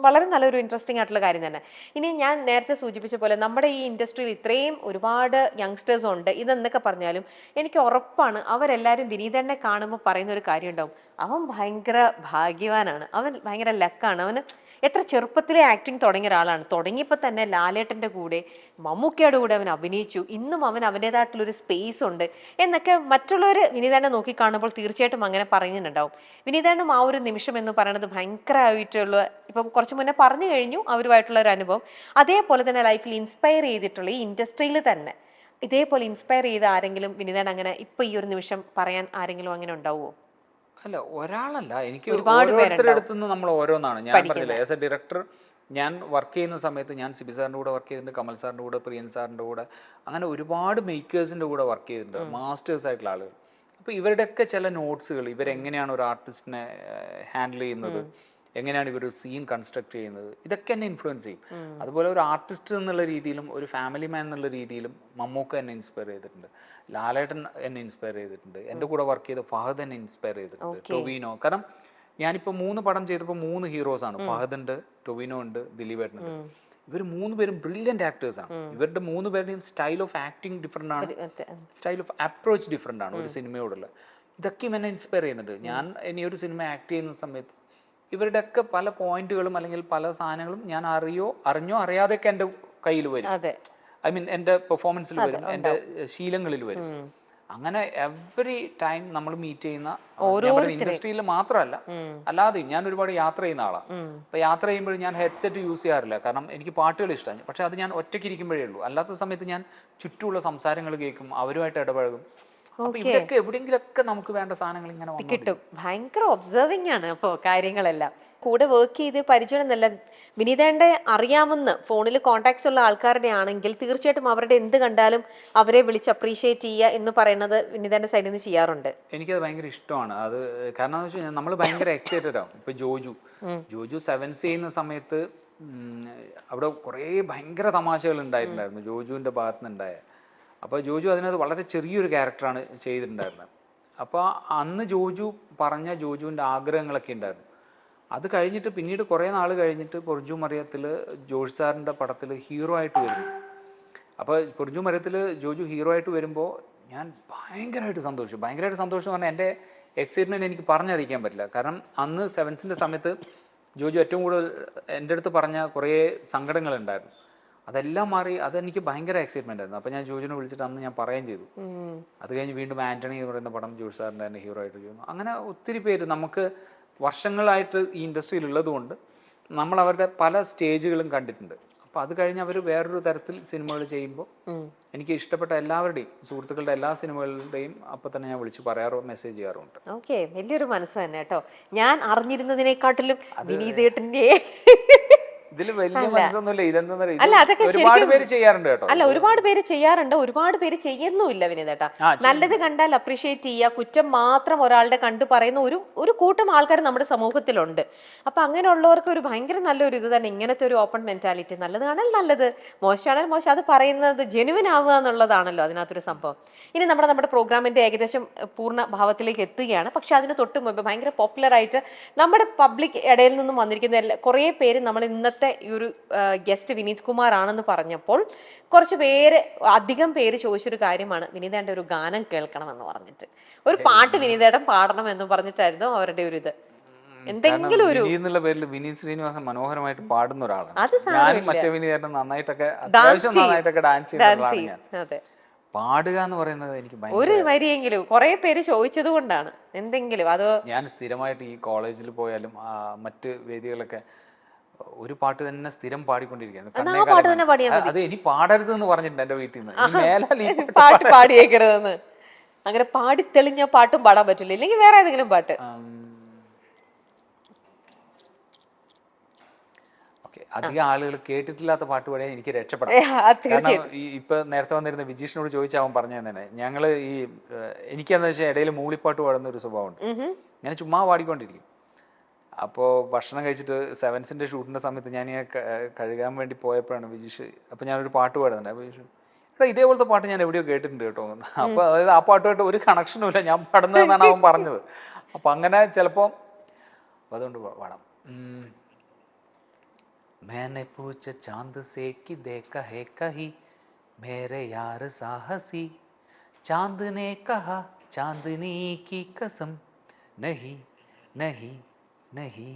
വളരെ നല്ലൊരു ഇൻട്രസ്റ്റിംഗ് ആയിട്ടുള്ള കാര്യം തന്നെ. ഇനി ഞാൻ നേരത്തെ സൂചിപ്പിച്ച പോലെ നമ്മുടെ ഈ ഇൻഡസ്ട്രിയിൽ ഇത്രയും ഒരുപാട് യങ്സ്റ്റേഴ്സ് ഉണ്ട്. ഇതെന്നൊക്കെ പറഞ്ഞാലും എനിക്ക് ഉറപ്പാണ് അവരെല്ലാവരും വിനീതനെ കാണുമ്പോൾ പറയുന്ന ഒരു കാര്യം ഉണ്ടാവും, അവൻ ഭയങ്കര ഭാഗ്യവാനാണ്, അവൻ ഭയങ്കര ലക്കാണ്, അവന് എത്ര ചെറുപ്പത്തിലെ ആക്ടിങ് തുടങ്ങിയ ഒരാളാണ്. തുടങ്ങിയപ്പോൾ തന്നെ ലാലേട്ടൻ്റെ കൂടെ മമ്മൂക്കയുടെ കൂടെ അവൻ അഭിനയിച്ചു, ഇന്നും അവൻ അവൻ്റേതായിട്ടുള്ളൊരു സ്പേസ് ഉണ്ട് എന്നൊക്കെ മറ്റുള്ളവർ വിനീതനെ നോക്കിക്കാണുമ്പോൾ തീർച്ചയായിട്ടും അങ്ങനെ പറയുന്നുണ്ടാവും. വിനീതനും ആ ഒരു നിമിഷം എന്ന് പറയുന്നത് ഭയങ്കരമായിട്ടുള്ള, ഇപ്പം കുറച്ച് മുന്നേ പറഞ്ഞു കഴിഞ്ഞു അവരുമായിട്ടുള്ള ഒരു അനുഭവം. അതേപോലെ തന്നെ ലൈഫിൽ ഇൻസ്പയർ ചെയ്തിട്ടുള്ള ഈ ഇൻഡസ്ട്രിയിൽ തന്നെ ഇതേപോലെ ഇൻസ്പയർ ചെയ്ത ആരെങ്കിലും വിനീതൻ അങ്ങനെ ഇപ്പം ഈ ഒരു നിമിഷം പറയാൻ ആരെങ്കിലും അങ്ങനെ ഉണ്ടാവുമോ? അല്ല, ഒരാളല്ല, എനിക്ക് ഓരോരുത്തരുടെ അടുത്ത് നിന്ന് നമ്മൾ ഓരോന്നാണ്. ഞാൻ പറഞ്ഞില്ല, ആസ് എ ഡയറക്ടർ ഞാൻ വർക്ക് ചെയ്യുന്ന സമയത്ത് ഞാൻ സിബി സാറിൻ്റെ കൂടെ വർക്ക് ചെയ്തിട്ടുണ്ട്, കമൽ സാറിൻ്റെ കൂടെ, പ്രിയൻ സാറിൻ്റെ കൂടെ, അങ്ങനെ ഒരുപാട് മേക്കേഴ്സിൻ്റെ കൂടെ വർക്ക് ചെയ്തിട്ടുണ്ട്, മാസ്റ്റേഴ്സ് ആയിട്ടുള്ള ആളുകൾ. അപ്പോൾ ഇവരുടെയൊക്കെ ചില നോട്ട്സുകൾ, ഇവരെങ്ങനെയാണ് ഒരു ആർട്ടിസ്റ്റിനെ ഹാൻഡിൽ ചെയ്യുന്നത്, എങ്ങനെയാണ് ഇവർ സീൻ കൺസ്ട്രക്ട് ചെയ്യുന്നത്, ഇതൊക്കെ എന്നെ ഇൻഫ്ലുവൻസ് ചെയ്യും. അതുപോലെ ഒരു ആർട്ടിസ്റ്റ് എന്നുള്ള രീതിയിലും ഒരു ഫാമിലി മാൻ എന്നുള്ള രീതിയിലും മമ്മൂക്ക എന്നെ ഇൻസ്പയർ ചെയ്തിട്ടുണ്ട്, ലാലേട്ടൻ എന്നെ ഇൻസ്പയർ ചെയ്തിട്ടുണ്ട്, എൻ്റെ കൂടെ വർക്ക് ചെയ്ത ഫഹദ് എന്നെ ഇൻസ്പയർ ചെയ്തിട്ടുണ്ട്, ടൊവിനോ. കാരണം ഞാനിപ്പോൾ 3 പടം ചെയ്തപ്പോൾ 3 ഹീറോസാണ്, ഫഹദ് ഉണ്ട്, ടൊവിനോ ഉണ്ട്, ദിലീപേട്ടനുണ്ട്. ഇവർ 3 പേരും ബ്രില്യൻറ്റ് ആക്ടേഴ്സാണ്. ഇവരുടെ 3 പേരുടെയും സ്റ്റൈൽ ഓഫ് ആക്ടിങ് ഡിഫറെൻ്റ് ആണ്, സ്റ്റൈൽ ഓഫ് അപ്രോച്ച് ഡിഫറെൻ്റ് ആണ് ഒരു സിനിമയോടുള്ള. ഇതൊക്കെയും എന്നെ ഇൻസ്പയർ ചെയ്യുന്നുണ്ട്. ഞാൻ ഇനി ഒരു സിനിമ ആക്ട് ചെയ്യുന്ന സമയത്ത് ഇവരുടെയൊക്കെ പല പോയിന്റുകളും അല്ലെങ്കിൽ പല സാധനങ്ങളും ഞാൻ അറിഞ്ഞോ അറിയാതെയൊക്കെ എൻ്റെ കയ്യിൽ വരും. ഐ മീൻ എൻ്റെ പെർഫോമൻസിൽ വരും, എൻ്റെ ശീലങ്ങളിൽ വരും. അങ്ങനെ എവറി ടൈം നമ്മൾ മീറ്റ് ചെയ്യുന്ന ഇൻഡസ്ട്രിയിൽ മാത്രമല്ല അല്ലാതെയും ഞാൻ ഒരുപാട് യാത്ര ചെയ്യുന്ന ആളാണ്. അപ്പൊ യാത്ര ചെയ്യുമ്പോൾ ഞാൻ ഹെഡ്സെറ്റ് യൂസ് ചെയ്യാറില്ല, കാരണം എനിക്ക് പാട്ടുകൾ ഇഷ്ടമാണ്. പക്ഷെ അത് ഞാൻ ഒറ്റയ്ക്ക് ഇരിക്കുമ്പോഴേ ഉള്ളൂ. അല്ലാത്ത സമയത്ത് ഞാൻ ചുറ്റുമുള്ള സംസാരങ്ങൾ കേൾക്കും, അവരുമായിട്ട് ഇടപഴകും. അപ്പൊ ഇവിടെയൊക്കെ എവിടെയെങ്കിലൊക്കെ നമുക്ക് വേണ്ട സാധനങ്ങൾ ഇങ്ങനെ കിട്ടും. ഭയങ്കര ഒബ്സർവിംഗ് ആണ് അപ്പോൾ കാര്യങ്ങളെല്ലാം. കൂടെ വർക്ക് ചെയ്ത് പരിചയമെന്നല്ല, വിനീതേൻ്റെ അറിയാമെന്ന് ഫോണിൽ കോൺടാക്ട്സ് ഉള്ള ആൾക്കാരുടെ ആണെങ്കിൽ തീർച്ചയായിട്ടും അവരുടെ എന്ത് കണ്ടാലും അവരെ വിളിച്ച് അപ്രീഷിയേറ്റ് ചെയ്യുക എന്ന് പറയുന്നത് വിനീതേൻ്റെ സൈഡിൽ നിന്ന് ചെയ്യാറുണ്ട്. എനിക്കത് ഭയങ്കര ഇഷ്ടമാണ്. അത് കാരണം എന്ന് വെച്ച് കഴിഞ്ഞാൽ നമ്മൾ ഭയങ്കര എക്സൈറ്റഡ് ആവും. ഇപ്പൊ ജോജു സെവൻസ് ചെയ്യുന്ന സമയത്ത് അവിടെ കുറേ ഭയങ്കര തമാശകൾ ഉണ്ടായിട്ടുണ്ടായിരുന്നു ജോജുവിൻ്റെ ഭാഗത്ത് നിന്നുണ്ടായ. അപ്പോൾ ജോജു അതിനകത്ത് വളരെ ചെറിയൊരു ക്യാരക്ടറാണ് ചെയ്തിട്ടുണ്ടായിരുന്നത്. അപ്പോൾ അന്ന് ജോജു പറഞ്ഞ ജോജുവിൻ്റെ ആഗ്രഹങ്ങളൊക്കെ ഉണ്ടായിരുന്നു. അത് കഴിഞ്ഞിട്ട് പിന്നീട് കുറേ നാൾ കഴിഞ്ഞിട്ട് പൊർജു മറിയത്തിൽ ജോഷ് സാറിൻ്റെ പടത്തിൽ ഹീറോ ആയിട്ട് വരുന്നു. അപ്പോൾ പൊർജു മറിയത്തിൽ ജോജു ഹീറോ ആയിട്ട് വരുമ്പോൾ ഞാൻ ഭയങ്കരമായിട്ട് സന്തോഷിച്ചു. ഭയങ്കരമായിട്ട് സന്തോഷം എന്ന് പറഞ്ഞാൽ എൻ്റെ എക്സൈറ്റ്മെൻറ്റ് എനിക്ക് പറഞ്ഞറിയിക്കാൻ പറ്റില്ല. കാരണം അന്ന് സെവൻസിൻ്റെ സമയത്ത് ജോജു ഏറ്റവും കൂടുതൽ എൻ്റെ അടുത്ത് പറഞ്ഞ കുറേ സങ്കടങ്ങളുണ്ടായിരുന്നു. അതെല്ലാം മാറി അതെനിക്ക് ഭയങ്കര എക്സൈറ്റ്മെൻ്റ് ആയിരുന്നു. അപ്പോൾ ഞാൻ ജോജുവിനെ വിളിച്ചിട്ട് അന്ന് ഞാൻ പറയുകയും ചെയ്തു. അത് കഴിഞ്ഞ് വീണ്ടും ആൻ്റണി എന്ന് പറയുന്ന പടം ജോഷ് സാറിൻ്റെ തന്നെ ഹീറോ ആയിട്ട് ചെയ്യുന്നു. അങ്ങനെ ഒത്തിരി പേര് നമുക്ക് വർഷങ്ങളായിട്ട് ഈ ഇൻഡസ്ട്രിയിൽ ഉള്ളതുകൊണ്ട് നമ്മൾ അവരുടെ പല സ്റ്റേജുകളും കണ്ടിട്ടുണ്ട്. അപ്പോൾ അത് കഴിഞ്ഞ് അവർ വേറൊരു തരത്തിൽ സിനിമകൾ ചെയ്യുമ്പോൾ എനിക്ക് ഇഷ്ടപ്പെട്ട എല്ലാവരുടെയും സുഹൃത്തുക്കളുടെ എല്ലാ സിനിമകളുടെയും അപ്പം തന്നെ ഞാൻ വിളിച്ച് പറയാറോ മെസ്സേജ് ചെയ്യാറുണ്ട്. ഓക്കെ, വലിയൊരു മനസ്സ് തന്നെ കേട്ടോ. ഞാൻ അറിഞ്ഞിരുന്നതിനെക്കാട്ടിലും വിനീതേട്ടൻ്റെ ഇതിൽ വലിയ മനസ്സൊന്നുമില്ല. ഇതെന്താ ഒരുപാട് പേര് ചെയ്യാറുണ്ട് കേട്ടോ. അല്ല, ഒരുപാട് പേര് ചെയ്യാറുണ്ട്, ഒരുപാട് പേര് ചെയ്യുന്നുമില്ല വിനീതേട്ടാ. നല്ലത് കണ്ടാൽ അപ്രീഷിയേറ്റ് ചെയ്യുക, കുറ്റം മാത്രം ഒരാളുടെ കണ്ടു പറയുന്ന ഒരു കൂട്ടം ആൾക്കാർ നമ്മുടെ സമൂഹത്തിലുണ്ട്. അപ്പൊ അങ്ങനെയുള്ളവർക്ക് ഒരു ഭയങ്കര നല്ലൊരു ഇത് തന്നെ ഇങ്ങനത്തെ ഒരു ഓപ്പൺ മെന്റാലിറ്റി. നല്ലതാണെങ്കിൽ നല്ലത്, മോശമാണെങ്കിൽ മോശം, അത് പറയുന്നത് ജെനുവിൻ ആവുക എന്നുള്ളതാണല്ലോ അതിനകത്തൊരു സംഭവം. ഇനി നമ്മുടെ പ്രോഗ്രാമിന്റെ ഏകദേശം പൂർണ്ണ ഭാവത്തിലേക്ക് എത്തുകയാണ്. പക്ഷെ അതിന് തൊട്ട് മുമ്പ് ഭയങ്കര പോപ്പുലർ ആയിട്ട് നമ്മുടെ പബ്ലിക് ഇടയിൽ നിന്നും വന്നിരിക്കുന്ന കുറേ പേര് നമ്മൾ ഇന്നത്തെ ഈ ഒരു ഗസ്റ്റ് വിനീത് കുമാർ ആണെന്ന് പറഞ്ഞപ്പോൾ കുറച്ച് അധികം പേര് ചോദിച്ചൊരു കാര്യമാണ് വിനീതേട്ടൻ്റെ ഒരു ഗാനം കേൾക്കണമെന്ന് പറഞ്ഞിട്ട്, ഒരു പാട്ട് വിനീതേട്ടൻ പാടണം എന്ന് പറഞ്ഞിട്ടായിരുന്നു അവരുടെ ഒരു ഇത്. എന്തെങ്കിലും ഒരു പേരിൽ വിനീത് ശ്രീനിവാസൻ മനോഹരമായിട്ട് പാടുന്ന ഒരാളാണ്. അത് മറ്റേ വിനീതേട്ടൻ നന്നായിട്ടൊക്കെ ഡാൻസ് ചെയ്യുന്ന. പാടുക എന്ന് പറയുന്നത് എനിക്ക് ഒരു ഭയങ്കര, വരിയെങ്കിലും കുറെ പേര് ചോദിച്ചത് കൊണ്ടാണ് എന്തെങ്കിലും അത്. ഞാൻ സ്ഥിരമായിട്ട് ഈ കോളേജിൽ പോയാലും മറ്റ് വേദികളൊക്കെ ഒരു പാട്ട് തന്നെ സ്ഥിരം പാടിക്കൊണ്ടിരിക്കുകയാണ്. എന്നാ കണ്ണേ ആ പാട്ട് കാലേ തന്നെ പാടിയാ അത് ഇനി പാടരുത് എന്ന് പറഞ്ഞിട്ടുണ്ട് എൻ്റെ വീട്ടിൽ നിന്ന്. ഇനി മേലാൽ ഈ പാട്ട് പാട്ട് പാടിയേക്കരുതെന്ന്. അങ്ങനെ പാടി തെളിഞ്ഞ പാട്ടും പാടാൻ പറ്റില്ല, ഇല്ലെങ്കിൽ വേറെ ഏതെങ്കിലും പാട്ട്. ഓക്കെ, അധികം ആളുകൾ കേട്ടിട്ടില്ലാത്ത പാട്ട് പാടിയാൽ എനിക്ക് രക്ഷപ്പെടാം. തീർച്ചയായിട്ടും. കാരണം ഇപ്പൊ നേരത്തെ വന്നിരുന്ന വിജീഷിനോട് ചോദിച്ചാൽ അവൻ പറഞ്ഞു തന്നെ, ഞങ്ങള് ഈ എനിക്കെന്താ വെച്ചാൽ ഇടയിൽ മൂളിപ്പാട്ട് പാടുന്ന ഒരു സ്വഭാവമുണ്ട്. ഞാൻ ചുമ്മാ പാടിക്കൊണ്ടിരിക്കും. അപ്പോൾ ഭക്ഷണം കഴിച്ചിട്ട് സെവൻസിന്റെ ഷൂട്ടിന്റെ സമയത്ത് ഞാൻ കഴുകാൻ വേണ്ടി പോയപ്പോഴാണ് വിജീഷ്, അപ്പൊ ഞാനൊരു പാട്ട് പാടുന്നുണ്ട്. അപ്പോൾ വിജീഷ്, എടാ ഇതേപോലത്തെ പാട്ട് ഞാൻ എവിടെയോ കേട്ടിട്ടുണ്ട് കേട്ടോ. അപ്പൊ അതായത് ആ പാട്ടുമായിട്ട് ഒരു കണക്ഷനും ഇല്ല, ഞാൻ പാടുന്നതെന്നാണ് അവൻ പറഞ്ഞത്. അപ്പൊ അങ്ങനെ ചിലപ്പോ അതുകൊണ്ട് പാടാം. मैंने पूछा चांद से कि देखा है कहीं मेरे यार साहसी, चांद ने कहा चांदनी की कसम नहीं नहीं नहीं.